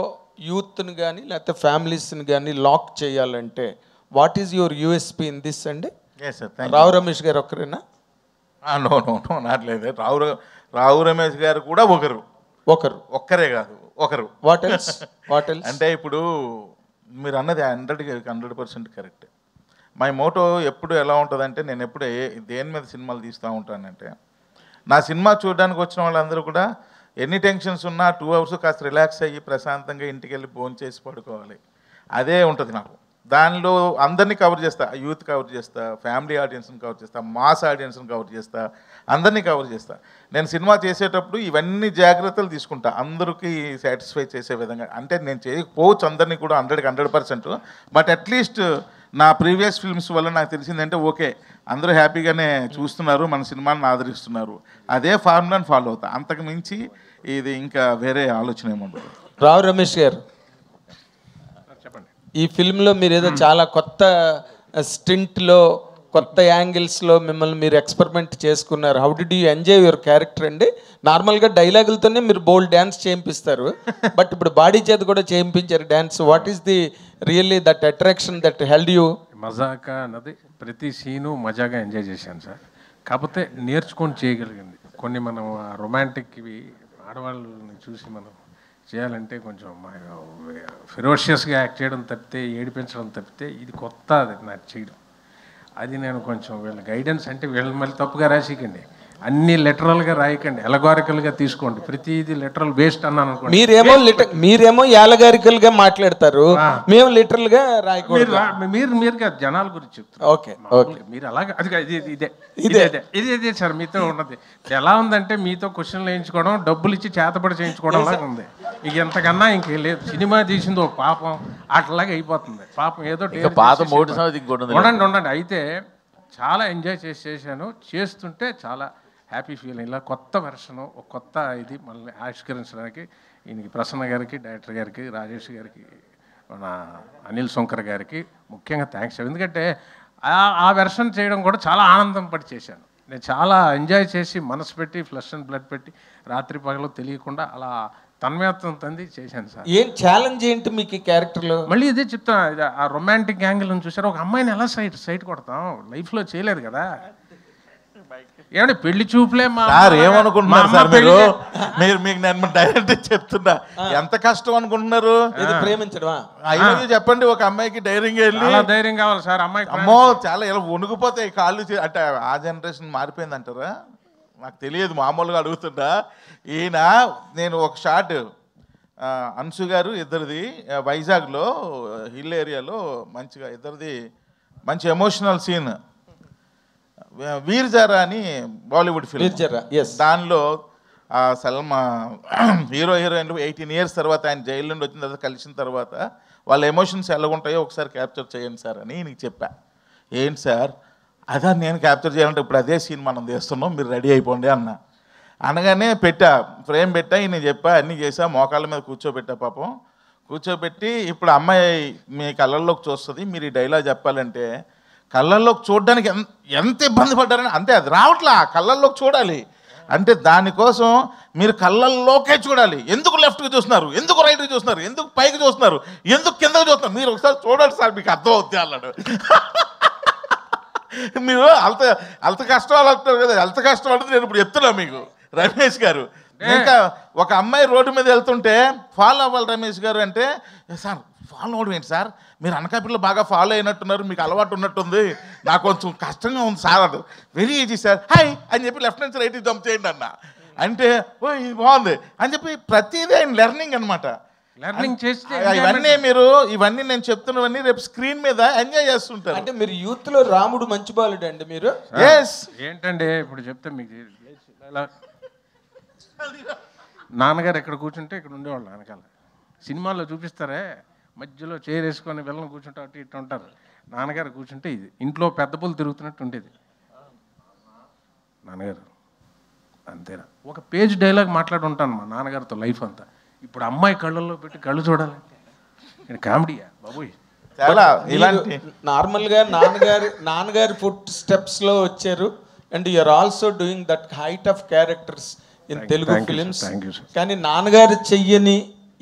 యూత్ని కానీ లేకపోతే ఫ్యామిలీస్ని కానీ లాక్ చేయాలంటే what is your USP in this అండి? రావు రమేష్ గారు ఒక్కరేనా? నో నాట్లేదు. రావు రమేష్ గారు కూడా ఒక్కరే కాదు, ఒకరు. వాట్ ఎల్స్ అంటే ఇప్పుడు మీరు అన్నది 100% కరెక్ట్. మై మోటో ఎప్పుడు ఎలా ఉంటుందంటే, నేను ఎప్పుడు దేని మీద సినిమాలు తీస్తూ ఉంటానంటే, నా సినిమా చూడడానికి వచ్చిన వాళ్ళందరూ కూడా ఎన్ని టెన్షన్స్ ఉన్నా 2 hours కాస్త రిలాక్స్ అయ్యి ప్రశాంతంగా ఇంటికి వెళ్ళి భోజనం చేసి పడుకోవాలి. అదే ఉంటుంది నాకు. దానిలో అందరినీ కవర్ చేస్తా, యూత్ కవర్ చేస్తా, ఫ్యామిలీ ఆడియన్స్ని కవర్ చేస్తా, మాస్ ఆడియన్స్ని కవర్ చేస్తా, అందరినీ కవర్ చేస్తా. నేను సినిమా చేసేటప్పుడు ఇవన్నీ జాగ్రత్తలు తీసుకుంటా, అందరికీ సాటిస్ఫై చేసే విధంగా. అంటే నేను చేయకపోవచ్చు అందరినీ కూడా 100% బట్ అట్లీస్ట్ నా ప్రీవియస్ ఫిల్మ్స్ వల్ల నాకు తెలిసిందంటే ఓకే, అందరూ హ్యాపీగానే చూస్తున్నారు, మన సినిమాని ఆదరిస్తున్నారు. అదే ఫార్ములాని ఫాలో అవుతా. అంతకు మించి ఇది ఇంకా వేరే ఆలోచన ఏముండదు. రావు రమేష్ గారు, ఈ ఫిల్మ్లో మీరు ఏదో చాలా కొత్త స్టింట్లో కొత్త యాంగిల్స్లో మిమ్మల్ని మీరు ఎక్స్పెరిమెంట్ చేసుకున్నారు. How did you enjoy your character అండి? నార్మల్గా డైలాగులతోనే మీరు బోల్డ్ డ్యాన్స్ చేయింపిస్తారు, బట్ ఇప్పుడు బాడీ చేత కూడా చేయించారు dance. What is the really that attraction that held you? Mazaka అన్నది ప్రతి సీను మజాగా ఎంజాయ్ చేశాను సార్. కాకపోతే నేర్చుకొని చేయగలిగింది కొన్ని. మనం రొమాంటిక్వి ఆడవాళ్ళని చూసి మనం చేయాలంటే కొంచెం ఫెరోషియస్గా యాక్ట్ చేయడం తప్పితే, ఏడిపించడం తప్పితే ఇది కొత్త అది నాకు చేయడం. అది నేను కొంచెం వీళ్ళ గైడెన్స్ అంటే వీళ్ళని మళ్ళీ తప్పుగా రాసికండి, అన్ని లిటరల్గా రాయకండి, ఎలగారికల్గా తీసుకోండి. ప్రతిదీ లిటరల్ వేస్ట్ అన్నాను అనుకోండి. మీరేమో ఎలగారికల్గా మాట్లాడతారు, మేము లిటరల్గా రాయకూడదు. మీరు జనాల గురించి చెప్తారు. ఓకే మీరు అలాగే అది ఇదే సార్ మీతో ఉన్నది. ఎలా ఉందంటే మీతో క్వశ్చన్లు వేయించుకోవడం, డబ్బులు ఇచ్చి చేతపడి చేయించుకోవడం లాగా ఉంది. ఇక ఎంతకన్నా ఇంకేం లేదు. సినిమా తీసింది ఒక పాపం అట్లాగే అయిపోతుంది. పాపం ఏదో ఉండండి. అయితే చాలా ఎంజాయ్ చేశాను. చేస్తుంటే చాలా హ్యాపీ ఫీలింగ్. ఇలా కొత్త వెర్షను, ఒక కొత్త ఇది మనల్ని ఆవిష్కరించడానికి ఈయనకి, ప్రసన్న గారికి, డైరెక్టర్ గారికి, రాజేష్ గారికి, మన అనిల్ శంకర్ గారికి ముఖ్యంగా థ్యాంక్స్. ఎందుకంటే ఆ వెర్షన్ చేయడం కూడా చాలా ఆనందం పడి చేశాను. నేను చాలా ఎంజాయ్ చేసి మనసు పెట్టి ఫ్లష్ అండ్ బ్లడ్ పెట్టి రాత్రి పగలు తెలియకుండా అలా తన్మయత్వం తంది చేశాను సార్. ఏం ఛాలెంజ్ ఏంటి మీకు ఈ క్యారెక్టర్లో? మళ్ళీ ఇదే చెప్తాను, ఆ రొమాంటిక్ యాంగిల్ అని చూసారు. ఒక అమ్మాయిని ఎలా సైట్ కొడతాం, లైఫ్లో చేయలేదు కదా. ఏమంటే పెళ్లి చూపులే సార్ ఏమనుకుంటున్నారు సార్ మీరు మీకు నేను డైరెక్ట్ చెప్తున్నా, ఎంత కష్టం అనుకుంటున్నారు ప్రేమించడమా? అయ్యో చెప్పండి, ఒక అమ్మాయికి ధైర్యంగా వెళ్ళి. ధైర్యం కావాలి సార్ అమ్మాయికి. అమ్మో చాలా ఇలా వణుకుపోతాయి కాళ్ళు. అంటే ఆ జనరేషన్ మారిపోయింది అంటారా నాకు తెలియదు, మామూలుగా అడుగుతుంటా. ఈయన నేను ఒక షాట్ అన్సు గారు ఇద్దరిది వైజాగ్లో హిల్ ఏరియాలో మంచిగా ఇద్దరిది మంచి ఎమోషనల్ సీన్. వీర్ జారా అని బాలీవుడ్ ఫిల్మ్, దానిలో సల్మా హీరోయిన్లు 18 years తర్వాత ఆయన జైలు నుండి వచ్చిన తర్వాత కలిసిన తర్వాత వాళ్ళ ఎమోషన్స్ ఎలా ఉంటాయో ఒకసారి క్యాప్చర్ చేయండి సార్ అని నీకు చెప్పా. ఏంటి సార్ అదా నేను క్యాప్చర్ చేయాలంటే ఇప్పుడు అదే సీన్ మనం తీస్తున్నాం, మీరు రెడీ అయిపోండి అన్న. అనగానే ఫ్రేమ్ పెట్టా, నేను చెప్పా, అన్నీ చేసా, మోకాళ్ళ మీద కూర్చోబెట్టా. పాపం కూర్చోబెట్టి ఇప్పుడు అమ్మాయి మీ కళ్ళల్లోకి చూస్తుంది, మీరు ఈ డైలాగ్ చెప్పాలంటే కళ్ళల్లోకి చూడడానికి ఎంత ఇబ్బంది పడ్డారని. అంతే, అది రావట్లా, కళ్ళల్లోకి చూడాలి అంటే దానికోసం మీరు కళ్ళల్లోకే చూడాలి. ఎందుకు లెఫ్ట్కి చూస్తున్నారు, ఎందుకు రైట్కి చూస్తున్నారు, ఎందుకు పైకి చూస్తున్నారు, ఎందుకు కిందకి చూస్తున్నారు, మీరు ఒకసారి చూడండి సార్ మీకు అర్థం అవుతుంది అన్నాడు. మీరు అంత కష్టాలు అంటారు కదా, అంత కష్టం అంటే నేను ఇప్పుడు చెప్తున్నా మీకు రమేష్ గారు. ఇంకా ఒక అమ్మాయి రోడ్డు మీద వెళ్తుంటే ఫాలో అవ్వాలి రమేష్ గారు అంటే, సార్ ఫాలో అవడం ఏంటి సార్, మీరు అనకాపల్లిలో బాగా ఫాలో అయినట్టున్నారు, మీకు అలవాటు ఉన్నట్టుంది, నాకు కొంచెం కష్టంగా ఉంది సార్. అది వెరీ ఈజీ సార్, హాయ్ అని చెప్పి లెఫ్ట్ నుంచి రైట్ జంప్ చేయండి అన్న అంటే, ఓ ఇది బాగుంది అని చెప్పి ప్రతిదీ ఆయన లెర్నింగ్ అనమాట. లెర్నింగ్ చేస్తే ఇవన్నీ నేను చెప్తున్నవన్నీ రేపు స్క్రీన్ మీద ఎంజాయ్ చేస్తుంటారు. అంటే మీరు యూత్ లో రాముడు మంచి బాలుడు అండి మీరు. ఏంటంటే ఇప్పుడు చెప్తే మీకు నాన్నగారు ఎక్కడ కూర్చుంటే ఇక్కడ ఉండేవాళ్ళు వెనకాల. సినిమాల్లో చూపిస్తారే మధ్యలో చైర్ వేసుకొని వెళ్ళని కూర్చుంటే అటు ఇటు ఉంటారు. నాన్నగారు కూర్చుంటే ఇది ఇంట్లో పెద్ద పులు తిరుగుతున్నట్టు ఉండేది నాన్నగారు. అంతేనా, ఒక పేజ్ డైలాగ్ మాట్లాడి ఉంటాను మా నాన్నగారితో లైఫ్ అంతా. ఇప్పుడు అమ్మాయి కళ్ళల్లో పెట్టి కళ్ళు చూడాలి, కామెడీయా బాబోయ్. నార్మల్ గా నాన్నగారి ఫుట్ స్టెప్స్ లో వచ్చారు. And you are also doing that height of characters in Telugu films. కానీ నాన్నగారు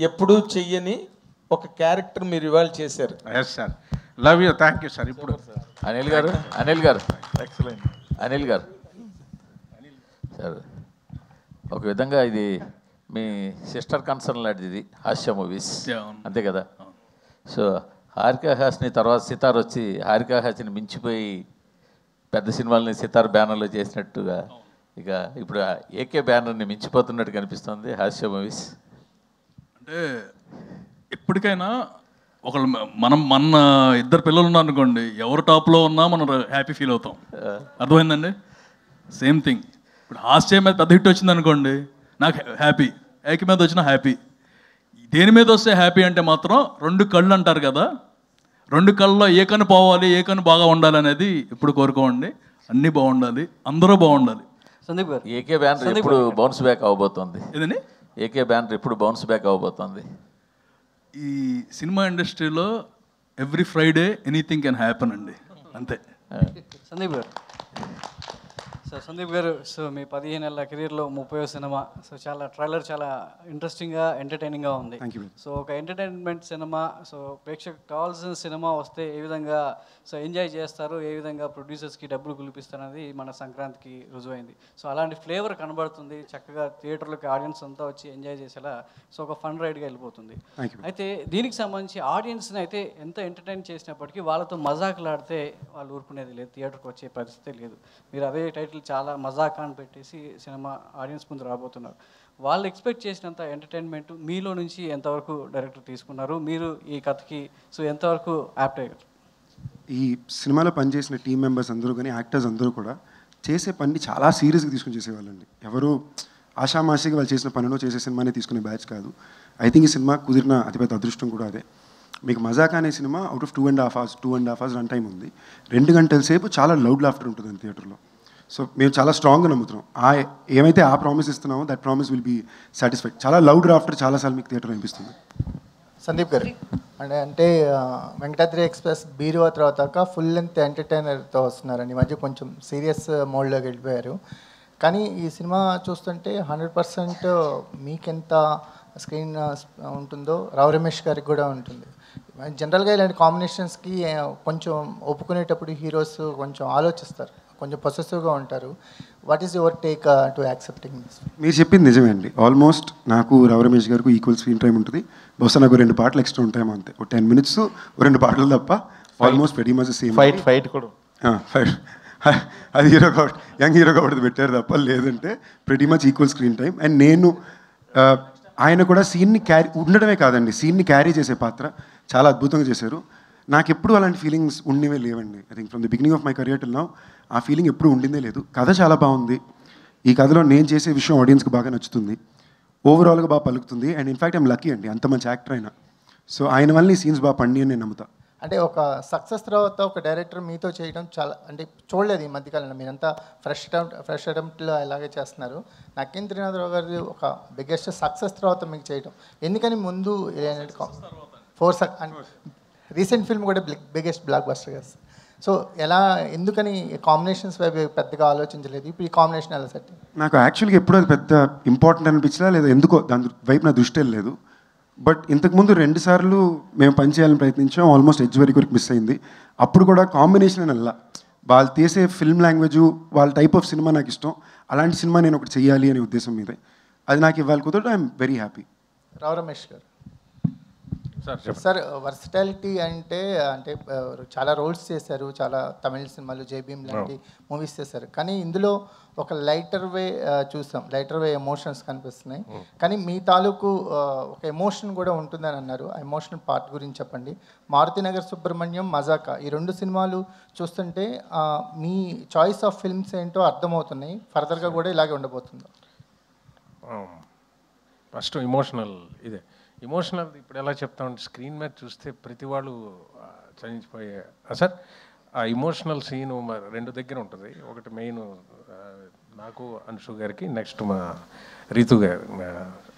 ఎప్పుడూ చెయ్యని ఒక క్యారెక్టర్ మీరు ఇవాళ చేశారు. Yes sir, love you, thank you sir. ఇప్పుడు అనిల్ గారు ఎక్సలెంట్. అనిల్ గారు సార్, ఒక విధంగా ఇది మీ సిస్టర్ కన్సర్న్ లాంటిది హాస్య మూవీస్, అంతే కదా. సో హారికా హాస్ని తర్వాత సితార్ వచ్చి హారికా హాస్ని మించిపోయి పెద్ద సినిమాలని సితార్ బ్యానర్లో చేసినట్టుగా ఇక ఇప్పుడు ఏకే బ్యానర్ని మించిపోతున్నట్టు కనిపిస్తుంది హాస్య మూవీస్. అంటే ఎప్పటికైనా ఒకళ్ళు మన ఇద్దరు పిల్లలు ఉన్నారు అనుకోండి, ఎవరు టాప్లో ఉన్నా మనం హ్యాపీ ఫీల్ అవుతాం. అర్థమైందండి? Same thing. ఇప్పుడు హాస్యం మీద పెద్ద హిట్ వచ్చింది అనుకోండి, నాకు హ్యాపీ. ఏక మీద వచ్చినా హ్యాపీ. దేని మీద వస్తే హ్యాపీ అంటే మాత్రం 2 కళ్ళు అంటారు కదా, 2 కళ్ళలో ఏ కన్ను పోవాలి, ఏ కన్ను బాగా ఉండాలి అనేది ఎప్పుడు కోరుకోండి. అన్నీ బాగుండాలి, అందరూ బాగుండాలి. సందీప్ గారు, ఏకే బ్యానర్ ఇప్పుడు బౌన్స్ బ్యాక్ అవబోతోంది. ఏదండి? ఏకే బ్యానర్ ఇప్పుడు బౌన్స్ బ్యాక్ అవబోతోంది. ఈ సినిమా ఇండస్ట్రీలో every Friday anything can happen అండి, అంతే. సందీప్ గారు, సో మీ 15 ఏళ్ళ కెరీర్లో 30వ సినిమా. సో చాలా ట్రైలర్ చాలా ఇంట్రెస్టింగ్గా ఎంటర్టైనింగ్గా ఉంది. సో ఒక ఎంటర్టైన్మెంట్ సినిమా, సో ప్రేక్షకు కావాల్సిన సినిమా వస్తే ఏ విధంగా సో ఎంజాయ్ చేస్తారు, ఏ విధంగా ప్రొడ్యూసర్స్కి డబ్బులు పిలిపిస్తారు అనేది మన సంక్రాంతికి రుజువైంది. సో అలాంటి ఫ్లేవర్ కనబడుతుంది. చక్కగా థియేటర్లోకి ఆడియన్స్ అంతా వచ్చి ఎంజాయ్ చేసేలా సో ఒక ఫన్ రైడ్గా వెళ్ళిపోతుంది. అయితే దీనికి సంబంధించి ఆడియన్స్ని అయితే ఎంత ఎంటర్టైన్ చేసినప్పటికీ వాళ్ళతో మజాకులాడితే వాళ్ళు ఊరుకునేది లేదు, థియేటర్కి వచ్చే పరిస్థితి లేదు. మీరు అదే టైటిల్ చాలా మజాక్ అని పెట్టేసి సినిమా ఆడియన్స్ ముందు రాబోతున్నారు. వాళ్ళు ఎక్స్పెక్ట్ చేసినంత ఎంటర్టైన్మెంట్ మీలో నుంచి ఎంతవరకు డైరెక్టర్ తీసుకున్నారు, మీరు ఈ కథకి సో ఎంతవరకు యాప్ట్ అయ్యారు? ఈ సినిమాలో పనిచేసిన టీం మెంబర్స్ అందరూ కానీ యాక్టర్స్ అందరూ కూడా చేసే పని చాలా సీరియస్గా తీసుకుని చేసేవాళ్ళండి. ఎవరు ఆషామాషిగా వాళ్ళు చేసిన పనిలో చేసే సినిమానే తీసుకునే బ్యాచ్ కాదు. ఐ థింక్ ఈ సినిమా కుదిరిన అతిపెద్ద అదృష్టం కూడా అదే. మీకు మజాక్ అనే cinema out of 2.5 hours run time ఉంది. 2 గంటల సేపు చాలా లౌడ్ లాఫ్టర్ ఉంటుంది థియేటర్లో. సో మేము చాలా స్ట్రాంగ్గా నమ్ముతున్నాం ఏమైతే ఆ ప్రామిస్ ఇస్తున్నామో that promise will be satisfied. చాలా లౌడ్ రాఫ్టర్ చాలాసార్లు మీకు థియేటర్ అనిపిస్తుంది. సందీప్ గారు అంటే వెంకటాద్రి ఎక్స్ప్రెస్ బీరువా తర్వాత ఫుల్ లెంత్ ఎంటర్టైనర్తో వస్తున్నారండి. ఈ మధ్య కొంచెం సీరియస్ మోడ్లోకి వెళ్ళిపోయారు. కానీ ఈ సినిమా చూస్తుంటే 100% మీకెంత స్క్రీన్ ఉంటుందో రావు రమేష్ గారికి కూడా ఉంటుంది. జనరల్గా ఇలాంటి కాంబినేషన్స్కి కొంచెం ఒప్పుకునేటప్పుడు హీరోస్ కొంచెం ఆలోచిస్తారు, కొంచెం పొసెసివ్గా ఉంటారు. What is your take to accepting this? మీరు చెప్పింది నిజమే అండి. ఆల్మోస్ట్ నాకు రావు రమేష్ గారికి ఈక్వల్ స్క్రీన్ టైం ఉంటుంది. బహుశా నాకు 2 పాటలు ఎక్స్ట్రా ఉంటాయేమో, అంతే. ఒక 10 minutes 2 పాటలు తప్ప almost very much same. Fight కూడా ఫైట్ అది హీరో కాబట్టి యంగ్ హీరో కాబట్టి పెట్టారు తప్ప, లేదంటే very much equal screen time. And నేను ఆయన కూడా సీన్ని క్యారీ ఉండడమే కాదండి, సీన్ని క్యారీ చేసే పాత్ర చాలా అద్భుతంగా చేశారు. నాకు ఎప్పుడు అలాంటి ఫీలింగ్స్ ఉండేవే లేవండి. I think from the beginning of my career till now ఆ ఫీలింగ్ ఎప్పుడు ఉండిందే లేదు. కథ చాలా బాగుంది. ఈ కథలో నేను చేసే విషయం ఆడియన్స్కి బాగా నచ్చుతుంది, ఓవరాల్గా బాగా పలుకుతుంది. అండ్ ఇన్ఫ్యాక్ట్ ఐమ్ లక్కీ అండి, అంత మంచి యాక్టర్ అయినా. సో ఆయన వల్ల ఈ సీన్స్ బాగా పండి అని నేను నమ్ముతా. అంటే ఒక సక్సెస్ తర్వాత ఒక డైరెక్టర్ మీతో చేయడం చాలా అంటే చూడలేదు ఈ మధ్యకాలంలో. మీరంతా ఫ్రెష్ అటెంప్ట్లో అలాగే చేస్తున్నారు. నక్కిన్ త్రినాథరావు గారి ఒక బిగ్గెస్ట్ సక్సెస్ తర్వాత మీకు చేయడం ఎందుకని? ముందు రీసెంట్ ఫిల్మ్ కూడా బిగ్గెస్ట్ బ్లాక్ బస్టర్ కదా. సో ఎలా ఎందుకని కాంబినేషన్స్ వైపు పెద్దగా ఆలోచించలేదు? ఇప్పుడు ఈ కాంబినేషన్ ఎలా సెట్? నాకు యాక్చువల్గా ఎప్పుడు అది పెద్ద ఇంపార్టెంట్ అనిపించలా, లేదా ఎందుకో దాని వైపు నా దృష్టి వెళ్ళలేదు. బట్ ఇంతకుముందు 2 సార్లు మేము పనిచేయాలని ప్రయత్నించాం. ఆల్మోస్ట్ ఎడ్జ్ వరకు మిస్ అయింది. అప్పుడు కూడా కాంబినేషన్ అని అలా వాళ్ళు తీసే ఫిల్మ్ లాంగ్వేజ్, వాళ్ళ టైప్ ఆఫ్ సినిమా నాకు ఇష్టం. అలాంటి సినిమా నేను ఒకటి చెయ్యాలి అనే ఉద్దేశం మీదే. అది నాకు ఇవ్వాలి కుదరదు. I'm very happy. Rao Ramesh గారు సార్ వర్సటాలిటీ అంటే అంటే చాలా రోల్స్ చేశారు, చాలా తమిళ సినిమాలు జైభీమ్ లాంటి మూవీస్ చేశారు, కానీ ఇందులో ఒక లైటర్ వే చూసాం, లైటర్ వే ఎమోషన్స్ కనిపిస్తున్నాయి. కానీ మీ తాలూకు ఒక ఎమోషన్ కూడా ఉంటుందని అన్నారు. ఆ ఎమోషనల్ పార్ట్ గురించి చెప్పండి. మారుతినగర్ సుబ్రహ్మణ్యం, మజాకా ఈ 2 సినిమాలు చూస్తుంటే మీ చాయిస్ ఆఫ్ ఫిల్మ్స్ ఏంటో అర్థమవుతున్నాయి. ఫర్దర్గా కూడా ఇలాగే ఉండబోతుందా? ఫస్ట్ ఇదే ఇమోషనల్ ఇప్పుడు ఎలా చెప్తామంటే స్క్రీన్ మీద చూస్తే ప్రతి వాళ్ళు చనిపోయే సార్ ఆ ఇమోషనల్ సీన్ 2 దగ్గర ఉంటుంది. ఒకటి మెయిన్ నాకు అన్షు గారికి, నెక్స్ట్ మా రీతు గారు.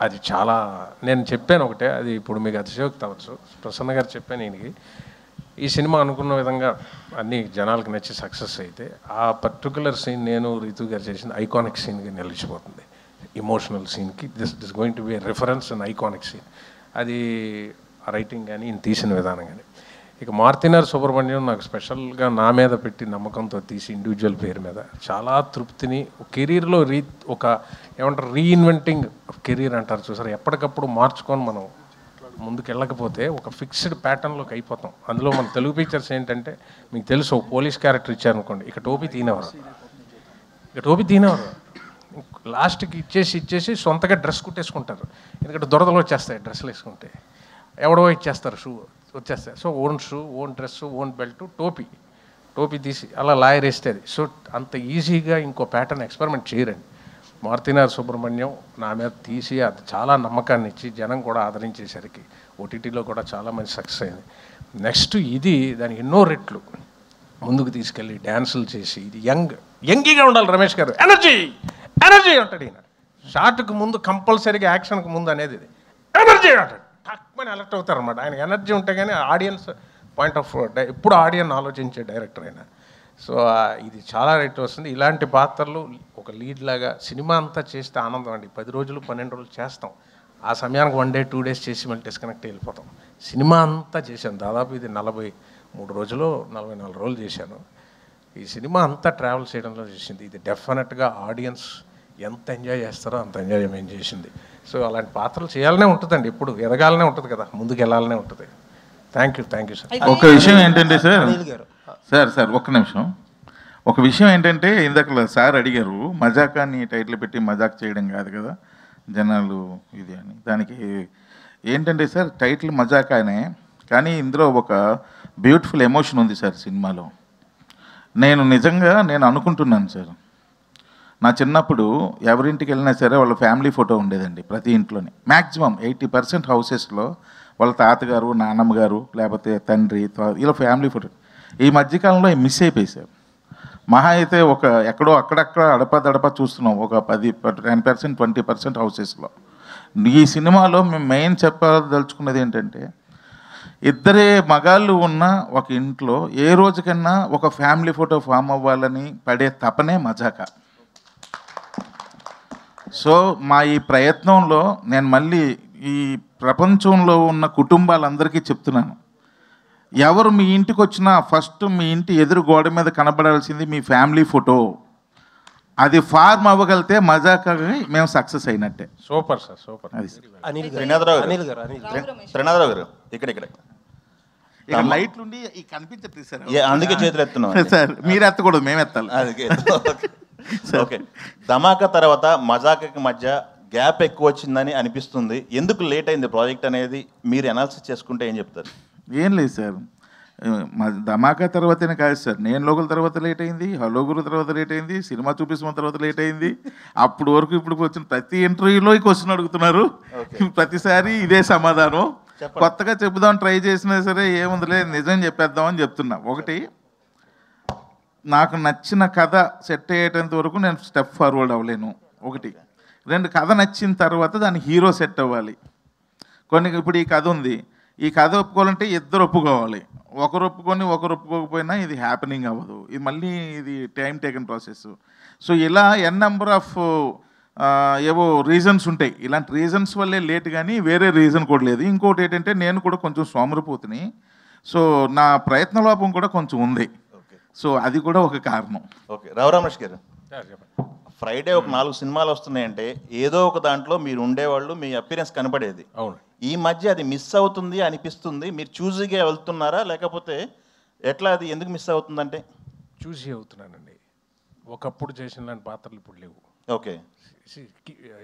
అది చాలా నేను చెప్పాను ఒకటే, అది ఇప్పుడు మీకు అతిశయోక్తి అవ్వచ్చు. ప్రసన్న గారు చెప్పాను ఈయనకి, ఈ సినిమా అనుకున్న విధంగా అన్ని జనాలకు నచ్చి సక్సెస్ అయితే ఆ పర్టికులర్ సీన్ నేను రీతు గారు చేసిన ఐకానిక్ సీన్గా నిలిచిపోతుంది. ఇమోషనల్ సీన్కి this going to be reference and iconic scene. అది రైటింగ్ కానీ ఈయన తీసిన విధానం కానీ. ఇక మారుతినగర్ సుబ్రహ్మణ్యం నాకు స్పెషల్గా నా మీద పెట్టి నమ్మకంతో తీసి ఇండివిజువల్ పేరు మీద చాలా తృప్తిని కెరీర్లో ఒక ఏమంటారు రీఇన్వెంటింగ్ కెరీర్ అంటారు చూసారు, ఎప్పటికప్పుడు మార్చుకొని మనం ముందుకు వెళ్ళకపోతే ఒక ఫిక్స్డ్ ప్యాటర్న్లోకి అయిపోతాం. అందులో మన తెలుగు పిక్చర్స్ ఏంటంటే మీకు తెలుసు, పోలీస్ క్యారెక్టర్ ఇచ్చారనుకోండి, ఇక టోపీ తీనేవారు, లాస్ట్కి ఇచ్చేసి సొంతగా డ్రెస్ కుట్టేసుకుంటారు. ఎందుకంటే దురదలు వచ్చేస్తాయి డ్రెస్సులు వేసుకుంటే, ఎవడో ఇచ్చేస్తారు షూ వచ్చేస్తాయి. So own shoe, own dress, own belt, టోపీ తీసి అలా లాయర్ వేస్తే అది. సో అంత ఈజీగా ఇంకో ప్యాటర్న్ ఎక్స్పెరిమెంట్ చేయరండి. మారుతినగర్ సుబ్రహ్మణ్యం నా మీద తీసి అది చాలా నమ్మకాన్ని ఇచ్చి జనం కూడా ఆదరించేసరికి ఓటీటీలో కూడా చాలా మంచి సక్సెస్ అయింది. నెక్స్ట్ ఇది దానికి ఎన్నో రెట్లు ముందుకు తీసుకెళ్ళి డ్యాన్సులు చేసి, ఇది యంగీగా ఉండాలి రమేష్ గారు, ఎనర్జీ అంటాడు ఈయన. షార్ట్కి ముందు కంపల్సరీగా యాక్షన్కి ముందు అనేది ఇది ఎనర్జీ అంటాడు, తక్కువని అలర్ట్ అవుతారు అనమాట. ఆయన ఎనర్జీ ఉంటే కానీ ఆడియన్స్ పాయింట్ ఆఫ్ ఎప్పుడు ఆడియన్ ఆలోచించే డైరెక్టర్ ఆయన. సో ఇది చాలా రైట్ వస్తుంది. ఇలాంటి పాత్రలు ఒక లీడ్ లాగా సినిమా అంతా చేస్తే ఆనందం అండి. 10 రోజులు 12 రోజులు చేస్తాం, ఆ సమయానికి 1 డే 2 డేస్ చేసి మళ్ళీ డిస్కనెక్ట్ వెళ్ళిపోతాం. సినిమా అంతా చేశాను, దాదాపు ఇది 43 రోజులు 44 రోజులు చేశాను. ఈ సినిమా అంతా ట్రావెల్ చేయడంలో చేసింది. ఇది డెఫినెట్గా ఆడియన్స్ ఎంత ఎంజాయ్ చేస్తారో అంత ఎంజాయ్మెంట్ చేసింది. సో అలాంటి పాత్రలు చేయాలనే ఉంటుందండి, ఎప్పుడు ఎదగాలనే ఉంటుంది కదా, ముందుకు వెళ్ళాలనే ఉంటుంది. Thank you sir. ఒక విషయం ఏంటంటే సార్ ఒక్క నిమిషం. ఒక విషయం ఏంటంటే ఇందాక సార్ అడిగారు, మజాకాన్ని టైటిల్ పెట్టి మజాక్ చేయడం కాదు కదా జనాలు ఇది అని. దానికి ఏంటంటే సార్ టైటిల్ మజాకానే, కానీ ఇందులో ఒక బ్యూటిఫుల్ ఎమోషన్ ఉంది సార్ సినిమాలో. నేను అనుకుంటున్నాను సారు, నా చిన్నప్పుడు ఎవరింటికి వెళ్ళినా సరే వాళ్ళ ఫ్యామిలీ ఫోటో ఉండేదండి ప్రతి ఇంట్లోనే. మ్యాక్సిమం 80% హౌసెస్లో వాళ్ళ తాతగారు, నాన్నమ్మ గారు, లేకపోతే తండ్రి, ఇలా ఫ్యామిలీ ఫోటో. ఈ మధ్యకాలంలో మిస్ అయిపోయి సార్. మహా అయితే ఒక ఎక్కడో అక్కడక్కడ అడపా చూస్తున్నాం, ఒక 10% 20% హౌసెస్లో. ఈ సినిమాలో మేము మెయిన్ చెప్పదలుచుకున్నది ఏంటంటే, ఇద్దరే మగాళ్ళు ఉన్న ఒక ఇంట్లో ఏ రోజుకన్నా ఒక ఫ్యామిలీ ఫోటో ఫామ్ అవ్వాలని పడే తపనే మజాకా. సో మా ఈ ప్రయత్నంలో నేను మళ్ళీ ఈ ప్రపంచంలో ఉన్న కుటుంబాలందరికీ చెప్తున్నాను, ఎవరు మీ ఇంటికి వచ్చినా ఫస్ట్ మీ ఇంటి ఎదురు గోడ మీద కనబడాల్సింది మీ ఫ్యామిలీ ఫోటో. అది ఫార్మ్ అవ్వగలిగితే మజాకాకి మేము సక్సెస్ అయినట్టే. Super sir, super. అది త్రినాథరావు గారు ఇక్కడ లైట్లు ఉండి కనిపించట్లేదు సార్, అందుకే చేతులు ఎత్తున్నాం సార్. మీరు ఎత్తకూడదు, మేము ఎత్తాలి. ఓకే, ధమాకా తర్వాత మజాకాకి మధ్య గ్యాప్ ఎక్కువ వచ్చిందని అనిపిస్తుంది. ఎందుకు లేట్ అయింది ప్రాజెక్ట్ అనేది మీరు అనాలిసిస్ చేసుకుంటే ఏం చెప్తారు? ఏం లేదు సార్, ధమాకా తర్వాతనే కాదు సార్, నేను లోకల్ తర్వాత లేట్ అయింది, హలో గురు తర్వాత లేట్ అయింది, సినిమా చూపిస్తున్న తర్వాత లేట్ అయింది. అప్పుడు వరకు ఇప్పుడు వచ్చిన ప్రతి ఇంటర్వ్యూలో ఈ క్వశ్చన్ అడుగుతున్నారు, ప్రతిసారి ఇదే సమాధానం. కొత్తగా చెబుదాం ట్రై చేసినా సరే ఏముందిలే నిజం చెప్పేద్దామని చెప్తున్నా. ఒకటి, నాకు నచ్చిన కథ సెట్ అయ్యేటంత వరకు నేను స్టెప్ ఫార్వర్డ్ అవ్వలేను. ఒకటి. 2, కథ నచ్చిన తర్వాత దాని హీరో సెట్ అవ్వాలి. ఇప్పుడు ఈ కథ ఉంది, ఈ కథ ఒప్పుకోవాలంటే ఇద్దరు ఒప్పుకోవాలి. ఒకరు ఒప్పుకొని ఒకరు ఒప్పుకోకపోయినా ఇది హ్యాపెనింగ్ అవ్వదు. ఇది మళ్ళీ ఇది టైం టేకన్ ప్రాసెస్. సో ఇలా నెంబర్ ఆఫ్ ఏవో రీజన్స్ ఉంటాయి. ఇలాంటి రీజన్స్ వల్లే లేట్, కానీ వేరే రీజన్ కూడా లేదు. ఇంకోటి ఏంటంటే నేను కూడా కొంచెం సోమరిపోతుని, సో నా ప్రయత్న లోపం కూడా కొంచెం ఉంది. సో అది కూడా ఒక కారణం. ఓకే, రావు రమేష్ గారు, ఫ్రైడే ఒక 4 సినిమాలు వస్తున్నాయంటే ఏదో ఒక దాంట్లో మీరు ఉండేవాళ్ళు, మీ అపిరెన్స్ కనపడేది. అవును. ఈ మధ్య అది మిస్ అవుతుంది అనిపిస్తుంది. మీరు చూజీగా వెళ్తున్నారా, లేకపోతే ఎట్లా, అది ఎందుకు మిస్ అవుతుందంటే? చూసి అవుతున్నానండి. ఒకప్పుడు చేసిన లాంటి పాత్రలు ఇప్పుడు లేవు. Okay.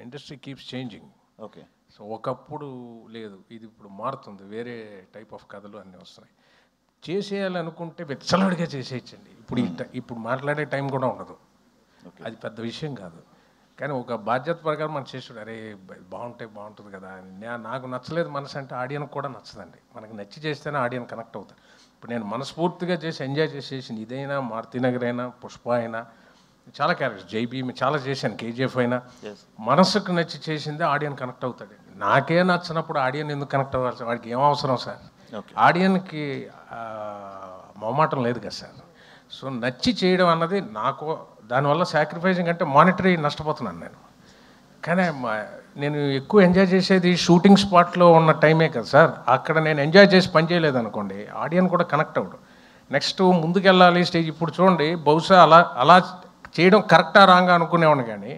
Industry keeps changing. Okay. So ఒకప్పుడు లేదు, ఇది ఇప్పుడు మారుతుంది. వేరే టైప్ ఆఫ్ కథలు అన్నీ వస్తున్నాయి. చేసేయాలనుకుంటే వెచ్చలడిగా చేసేయచ్చండి. ఇప్పుడు మాట్లాడే టైం కూడా ఉండదు. అది పెద్ద విషయం కాదు. కానీ ఒక బాధ్యత ప్రకారం మనం చేసాడు, అరే బాగుంటుంది కదా అని. నాకు నచ్చలేదు మనసు అంటే ఆడియన్కి కూడా నచ్చదండి. మనకు నచ్చి చేస్తేనే ఆడియన్ కనెక్ట్ అవుతారు. ఇప్పుడు నేను మనస్ఫూర్తిగా చేసి ఎంజాయ్ చేసేసింది ఇదైనా, మారుతినగర్ అయినా, పుష్ప అయినా, చాలా క్యారెక్టర్స్, జైబీ చాలా చేశాను, కేజీఎఫ్ అయినా, మనసుకు నచ్చి చేసిందే ఆడియన్ కనెక్ట్ అవుతాడు. నాకే నచ్చినప్పుడు ఆడియన్ ఎందుకు కనెక్ట్ అవ్వాలి? వాడికి ఏం అవసరం సార్? ఆడియన్కి మొహమాటం లేదు కదా సార్. సో నచ్చి చేయడం అన్నది నాకు, దానివల్ల సాక్రిఫైసింగ్ అంటే మానిటరీ నష్టపోతున్నాను నేను. కానీ నేను ఎక్కువ ఎంజాయ్ చేసేది షూటింగ్ స్పాట్లో ఉన్న టైమే కదా సార్. అక్కడ నేను ఎంజాయ్ చేసి పని చేయలేదు అనుకోండి, ఆడియన్ కూడా కనెక్ట్ అవ్వడు. నెక్స్ట్ ముందుకెళ్ళాలి స్టేజ్. ఇప్పుడు చూడండి, బహుశా అలా చేయడం కరెక్టా రాంగా అనుకునేవాడిని, కానీ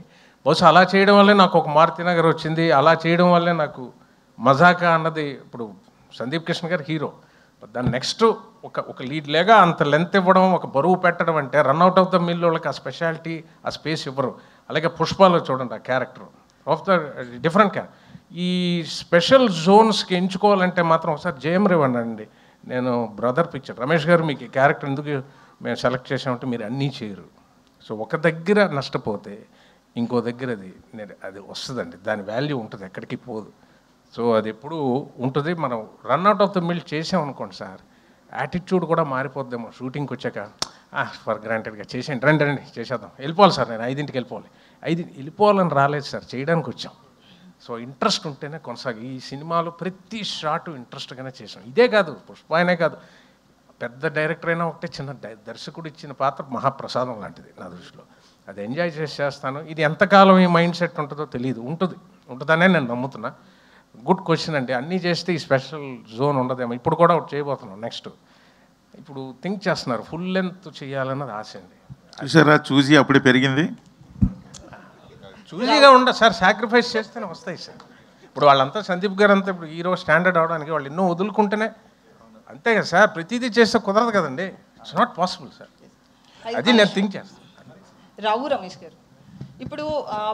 బహుశా అలా చేయడం వల్లే నాకు ఒక మారుతినగర్ వచ్చింది. అలా చేయడం వల్లే నాకు మజాకా అన్నది, ఇప్పుడు సందీప్ కిషన్ గారు హీరో, దాన్ని నెక్స్ట్ ఒక లీడ్ లేగా అంత లెంత్ ఇవ్వడం, ఒక బరువు పెట్టడం అంటే రన్అట్ ఆఫ్ ద మిల్ వాళ్ళకి ఆ స్పెషాలిటీ, ఆ స్పేస్ ఇవ్వరు. అలాగే పుష్పాలో చూడండి, ఆ character of the different character. ఈ స్పెషల్ జోన్స్కి ఎంచుకోవాలంటే మాత్రం ఒకసారి జయం రేవండి. నేను బ్రదర్ పిక్చర్ రమేష్ గారు మీకు ఈ క్యారెక్టర్ ఎందుకు మేము సెలెక్ట్ చేసామంటే మీరు అన్నీ చేయరు. సో ఒక దగ్గర నష్టపోతే ఇంకో దగ్గర అది వస్తుందండి, దాని వాల్యూ ఉంటుంది, ఎక్కడికి పోదు. సో అది ఎప్పుడు ఉంటుంది. మనం రన్అట్ ఆఫ్ ద మిల్ చేసామనుకోండి సార్, యాటిట్యూడ్ కూడా మారిపోద్దేమో. షూటింగ్కి వచ్చాక ఫర్ గ్రాంటెడ్గా చేసేయండి, రండి చేసేద్దాం, వెళ్ళిపోవాలి సార్, నేను 5ంటికి వెళ్ళిపోవాలి. 5 వెళ్ళిపోవాలని రాలేదు సార్, చేయడానికి వచ్చాం. సో ఇంట్రెస్ట్ ఉంటేనే కొనసాగి. ఈ సినిమాలో ప్రతి షాటు ఇంట్రెస్ట్గానే చేసాం. ఇదే కాదు, పుష్ప అయినే కాదు, పెద్ద డైరెక్టర్ అయినా ఒకటే, చిన్న దర్శకుడు ఇచ్చిన పాత్ర మహాప్రసాదం లాంటిది నా దృష్టిలో. అది ఎంజాయ్ చేస్తాను. ఇది ఎంతకాలం ఈ మైండ్ సెట్ ఉంటుందో తెలియదు, ఉంటుందనే నేను నమ్ముతున్నా. గుడ్ క్వశ్చన్ అండి. అన్నీ చేస్తే ఈ స్పెషల్ జోన్ ఉండదేమో. ఇప్పుడు కూడా ఒకటి చేయబోతున్నాం నెక్స్ట్. ఇప్పుడు థింక్ చేస్తున్నారు, ఫుల్ లెంత్ చేయాలన్నది ఆశ అండి. చూసారా, చూసి అప్పుడే పెరిగింది. చూసిగా ఉండదు సార్, సాక్రిఫైస్ చేస్తేనే వస్తాయి సార్. ఇప్పుడు వాళ్ళంతా సందీప్ గారు అంతా ఇప్పుడు హీరో స్టాండర్డ్ అవడానికి వాళ్ళు ఎన్నో వదులుకుంటేనే, అంతే కదా సార్. ప్రతిదీ చేస్తే కుదరదు కదండి, ఇట్స్ నాట్ పాసిబుల్ సార్. అది నేను థింక్ చేస్తాను. రావు రమేష్ గారు, ఇప్పుడు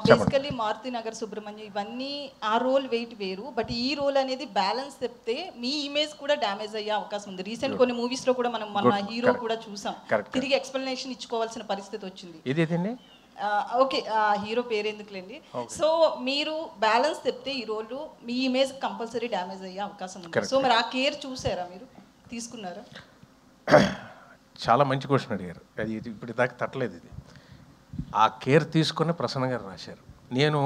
బేసికలీ మారుతినగర్, సుబ్రహ్మణ్యం ఇవన్నీ ఆ రోల్ వెయిట్ వేరు, బట్ ఈ రోల్ అనేది బ్యాలెన్స్ చెప్తే మీ ఇమేజ్ కూడా డ్యామేజ్ అయ్యే అవకాశం ఉంది. రీసెంట్ కొన్ని మూవీస్ లో కూడా మనం మన హీరో కూడా చూసాం, తిరిగి ఎక్స్ప్లెనేషన్ ఇచ్చుకోవాల్సిన పరిస్థితి వచ్చింది. ఇదేండి ఓకే, హీరో పేరు ఎందుకులేండి. సో మీరు బ్యాలెన్స్ చెప్తే ఈ రోల్ మీ ఇమేజ్ కంపల్సరీ డ్యామేజ్ అయ్యే అవకాశం ఉంది. సో మరి ఆ కేర్ చూసారా, మీరు తీసుకున్నారా? చాలా మంచి క్వశ్చన్ అడిగారు. అది ఇప్పుడు దాకా తట్టలేదు. ఇది ఆ కేర్ తీసుకొని ప్రసన్న గారు రాశారు. నేను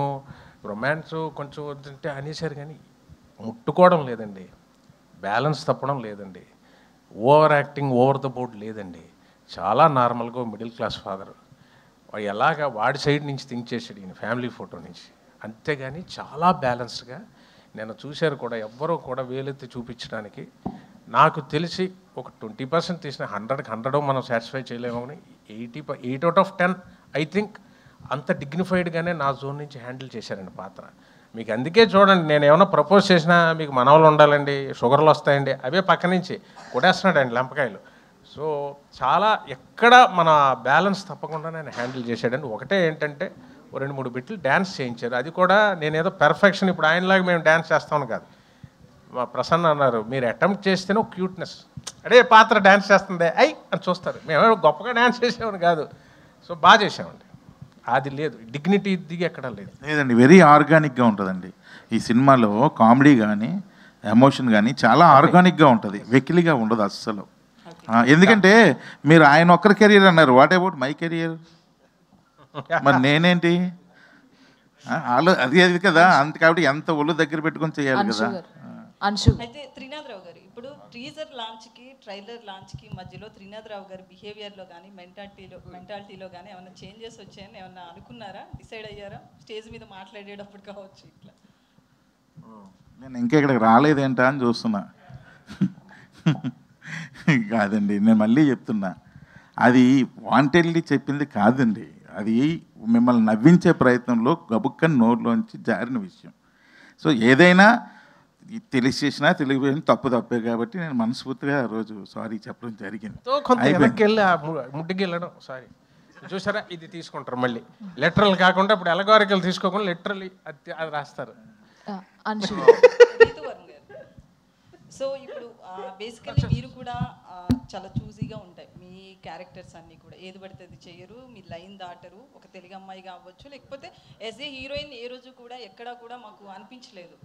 రొమాన్స్ కొంచెం వద్దంటే అనేసారు, కానీ ముట్టుకోవడం లేదండి, బ్యాలెన్స్ తప్పడం లేదండి, over acting, over the board లేదండి. చాలా నార్మల్గా మిడిల్ క్లాస్ ఫాదర్ ఎలాగా వాడి సైడ్ నుంచి థింక్ చేసాడు ఈయన ఫ్యామిలీ ఫోటో నుంచి, అంతేగాని చాలా బ్యాలెన్స్డ్గా. నేను చూశారు కూడా, ఎవ్వరూ కూడా వేలెత్తి చూపించడానికి. నాకు తెలిసి ఒక 20% తీసిన 100కి 100 మనం సాటిస్ఫై చేయలేము, కానీ 8 out of 10 ఐ థింక్ అంత డిగ్నిఫైడ్గానే నా జోన్ నుంచి హ్యాండిల్ చేశారండి పాత్ర. మీకు అందుకే చూడండి, నేను ఏమైనా ప్రపోజ్ చేసినా మీకు మనవలు ఉండాలండి, షుగర్లు వస్తాయండి, అవే పక్క నుంచి కొట్టేస్తున్నాడండి లెంపకాయలు. సో చాలా ఎక్కడ మన బ్యాలెన్స్ తప్పకుండా నేను హ్యాండిల్ చేశాడండి. ఒకటే ఏంటంటే 2-3 బిట్లు డ్యాన్స్ చేయించారు, అది కూడా నేనేదో పెర్ఫెక్షన్ ఇప్పుడు ఆయనలాగా మేము డ్యాన్స్ చేస్తామని కాదు. మా ప్రసన్న అన్నారు, మీరు అటెంప్ట్ చేస్తేనే క్యూట్నెస్, అడే పాత్ర డ్యాన్స్ చేస్తుంది అని చూస్తారు, మేము గొప్పగా డ్యాన్స్ చేసామని కాదు. సో బాగా చేసామండి, అది లేదు, డిగ్నిటీ దిగి ఎక్కడ లేదండి. వెరీ ఆర్గానిక్గా ఉంటుందండి ఈ సినిమాలో. కామెడీ కానీ ఎమోషన్ కానీ చాలా ఆర్గానిక్గా ఉంటుంది, వెకిలిగా ఉండదు అస్సలు. ఎందుకంటే మీరు ఆయన ఒక్కరి కెరీర్ అన్నారు, వాట్ అబౌట్ మై కెరియర్? మరి నేనేంటి? అది కదా, అంత కాబట్టి ఎంత ఒళ్ళు దగ్గర పెట్టుకొని చేయాలి కదా. అయితే త్రినాథరావు గారు, ఇప్పుడు టీజర్ లాంచ్కి ట్రైలర్ లాంచ్కి మధ్యలో త్రినాథరావు గారి బిహేవియర్లో కానీ మెంటాలిటీలో కానీ ఏమైనా చేంజెస్ వచ్చాయని ఏమన్నా అనుకున్నారా, డిసైడ్ అయ్యారా? స్టేజ్ మీద మాట్లాడేటప్పుడు కావచ్చు ఇట్లా. నేను ఇంకా ఇక్కడికి రాలేదేంటా అని చూస్తున్నా. కాదండి, నేను మళ్ళీ చెప్తున్నా, అది వాంటెడ్లీ చెప్పింది కాదండి. అది మిమ్మల్ని నవ్వించే ప్రయత్నంలో గబుక్కని నోరులోంచి జారిన విషయం. సో ఏదైనా తెలిసి చేసినా తెలియపోయినా తప్పే కాబట్టి నేను మనస్ఫూర్తిగా ఆ రోజు సారీ చెప్పడం జరిగింది. కొంత వెనక్కి వెళ్ళి ఆ ముడ్డికి వెళ్ళడం సారీ చూసారా, ఇది తీసుకుంటారు మళ్ళీ లెటరల్ కాకుండా ఇప్పుడు ఎలగారికలు తీసుకోకుండా లిటరల్లీ అది రాస్తారు. సో ఇప్పుడు బేసికలీ మీరు కూడా చాలా చూజీగా ఉంటాయి మీ క్యారెక్టర్స్ అన్నీ కూడా, ఏది పడితే అది చేయరు, మీ లైన్ దాటరు, ఒక తెలుగు అమ్మాయిగా అవ్వచ్చు, లేకపోతే యాజ్ ఏ హీరోయిన్ ఏ రోజు కూడా ఎక్కడా కూడా మాకు అనిపించలేదు.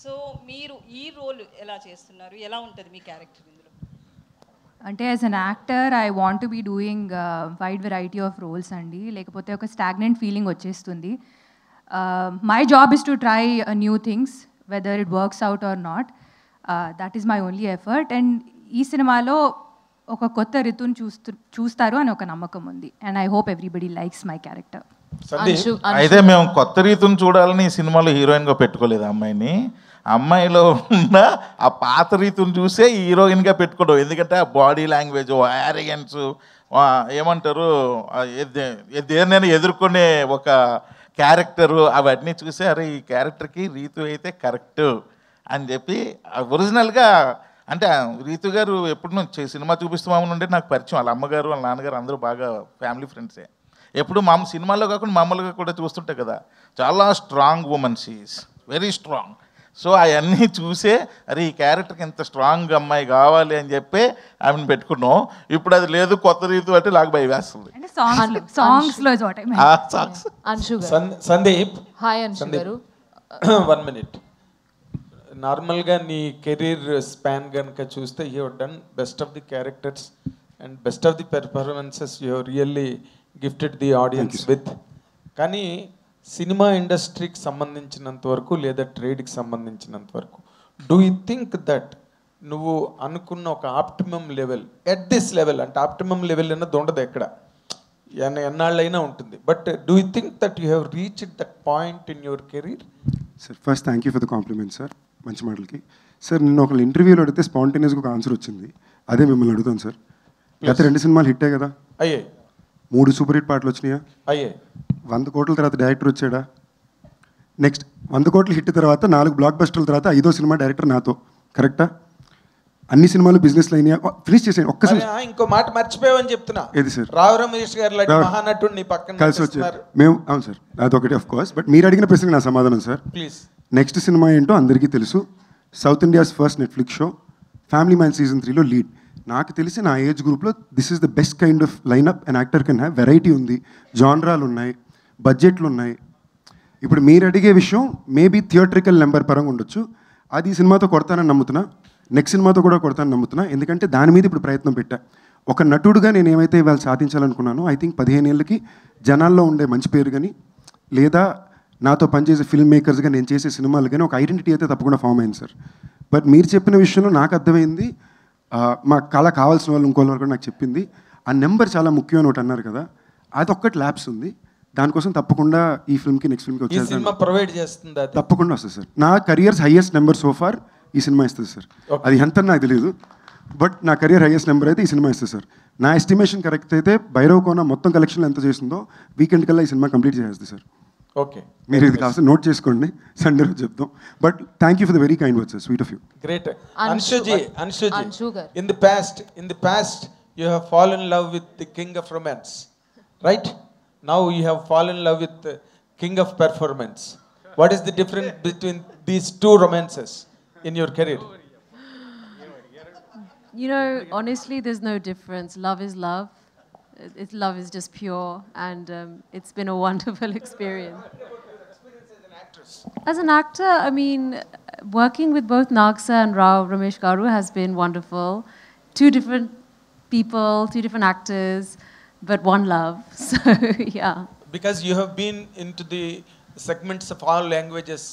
సో మీరు ఈ రోల్ ఎలా చేస్తున్నారు, ఎలా ఉంటుంది మీ క్యారెక్టర్ ఇందులో? అంటే as an actor I want to be doing wide variety of roles అండి, లేకపోతే ఒక స్టాగ్నెంట్ ఫీలింగ్ వచ్చేస్తుంది. My job is to try new things whether it works out or not. That is my only effort. And ఈ సినిమాలో ఒక కొత్త రితుని చూస్తారు అని ఒక నమ్మకం ఉంది. And I hope everybody likes my character. అయితే మేము కొత్త రీతిని చూడాలని ఈ సినిమాలో హీరోయిన్గా పెట్టుకోలేదు అమ్మాయిని. అమ్మాయిలో ఉన్న ఆ పాత రీతిని చూసే హీరోయిన్గా పెట్టుకోవడం. ఎందుకంటే ఆ బాడీ లాంగ్వేజ్, యారియన్స్, ఏమంటారు, దేన్నైనా ఎదుర్కొనే ఒక క్యారెక్టరు, అవన్నీ చూసే అరే ఈ క్యారెక్టర్కి రీతు అయితే కరెక్ట్ అని చెప్పి ఒరిజినల్గా. అంటే రీతు గారు ఎప్పుడు నుంచి సినిమా చూపిస్తామని ఉంటే నాకు పరిచయం. వాళ్ళ అమ్మగారు వాళ్ళ నాన్నగారు అందరూ బాగా ఫ్యామిలీ ఫ్రెండ్సే. ఎప్పుడు మా సినిమాలో కాకుండా మామూలుగా కూడా చూస్తుంటే కదా, చాలా strong women, she is very strong. So అవన్నీ చూసే అరే ఈ క్యారెక్టర్కి ఇంత స్ట్రాంగ్ అమ్మాయి కావాలి అని చెప్పి ఆమెను పెట్టుకున్నాం. ఇప్పుడు అది లేదు, కొత్త రీతి అంటే నాకు భయం వేస్తుంది. సందీప్, హాయ్ అంశు గారు. 1 minute. నార్మల్గా నీ కెరీర్ స్పాన్ కనుక చూస్తే you have done best of the characters and best of the performances you have really gifted the audience with. కానీ సినిమా ఇండస్ట్రీకి సంబంధించినంత వరకు లేదా ట్రేడ్కి సంబంధించినంత వరకు డూ యూ థింక్ దట్ నువ్వు అనుకున్న ఒక optimum level at this level, అంటే ఆప్టిమమ్ లెవెల్ అన్నది ఉండదు ఎక్కడ, ఎన్నాళ్ళైనా ఉంటుంది, but do you think that you have reached that point in your career? Sir first thank you for the compliment sir, మంచి మాటలకి. సార్ నిన్న ఒక ఇంటర్వ్యూలో అడిగితే స్పాంటేనియస్గా ఒక ఆన్సర్ వచ్చింది, అదే మిమ్మల్ని అడుగుతాను సార్. గత 2 సినిమాలు హిట్టే కదా, అయ్యాయి. 3 సూపర్ హిట్ పాటలు వచ్చినాయా, అయ్యాయి. 100 కోట్ల తర్వాత డైరెక్టర్ వచ్చాడా, నెక్స్ట్ 100 కోట్ల హిట్ తర్వాత 4 బ్లాక్ బస్టర్ల తర్వాత 5వ సినిమా డైరెక్టర్ నాతో, కరెక్టా? అన్ని సినిమాలు బిజినెస్లు అయినా ఫినిష్ చేసాను. ఒక్కసారి ఇంకో మాట మర్చిపోయావని చెప్తున్నా. ఏది సార్? రావు రమేష్ గారు లాంటి మహానటుడు నీ పక్కన కలిసి వచ్చారు మేము. అవును సార్, అదొకటి ఆఫ్ కోర్స్. బట్ మీరు అడిగిన ప్రశ్నకి నా సమాధానం సార్, ప్లీజ్. నెక్స్ట్ సినిమా ఏంటో అందరికీ తెలుసు. South India's first Netflix show family man season 3లో లీడ్. నాకు తెలిసి నా ఏజ్ గ్రూప్లో this is the best kind of lineup and actor can have. Variety ఉంది, జాన్రాలు ఉన్నాయి, బడ్జెట్లు ఉన్నాయి. ఇప్పుడు మీరు అడిగే విషయం మేబీ థియేట్రికల్ నెంబర్ పరంగా ఉండొచ్చు, అది ఈ సినిమాతో కొడతానని నమ్ముతున్నా, నెక్స్ట్ సినిమాతో కూడా కొడతానని నమ్ముతున్నా. ఎందుకంటే దాని మీద ఇప్పుడు ప్రయత్నం పెట్టా. ఒక నటుడుగా నేను ఏమైతే ఇవాళ సాధించాలనుకున్నానో ఐ థింక్ 15 ఏళ్ళకి జనాల్లో ఉండే మంచి పేరు కానీ, లేదా నాతో పనిచేసే ఫిల్మ్ మేకర్స్గా నేను చేసే సినిమాలు కానీ ఒక ఐడెంటిటీ అయితే తప్పకుండా ఫామ్ అయింది సార్. బట్ మీరు చెప్పిన విషయంలో నాకు అర్థమైంది, మాకు కళ కావాల్సిన వాళ్ళు ఇంకోళ్ళ కూడా నాకు చెప్పింది, ఆ నెంబర్ చాలా ముఖ్యం అని ఒకటి అన్నారు కదా, అది ఒక్కటి ల్యాబ్స్ ఉంది. దానికోసం తప్పకుండా ఈ ఫిల్మ్కి నెక్స్ట్ ఫిల్మ్కి వచ్చేసి ప్రొవైడ్ చేస్తుంది, తప్పకుండా వస్తుంది సార్. నా కెరియర్స్ హైయెస్ట్ నెంబర్ సోఫార్ ఈ సినిమా ఇస్తుంది సార్. అది ఎంత నాకు తెలియదు, బట్ నా కెరియర్ హైయెస్ట్ నెంబర్ అయితే ఈ సినిమా ఇస్తుంది సార్. నా ఎస్టిమేషన్ కరెక్ట్ అయితే భైరవ్ కోన మొత్తం కలెక్షన్లు ఎంత చేస్తుందో వీకెండ్ కల్లా ఈ సినిమా కంప్లీట్ చేసేస్తుంది సార్. ఓకే, మీరు ఇది కాస్త నోట్ చేసుకోండి, సండే రోజు చెప్తాం. But thank you for the very kind words sir, sweet of you. Great. Anshuji, in the past you have fallen in love with the king of romance, right? Now you have fallen in love with the king of performance. What is the difference between these two romances in your career? You know, honestly, there's no difference. Love is love. Love is just pure, and it's been a wonderful experience. As an actor, I mean, working with both Nagsa and Rao Ramesh Garu has been wonderful. 2 different people, 2 different actors, but one love. So, yeah. Because you have been into the segments of all languages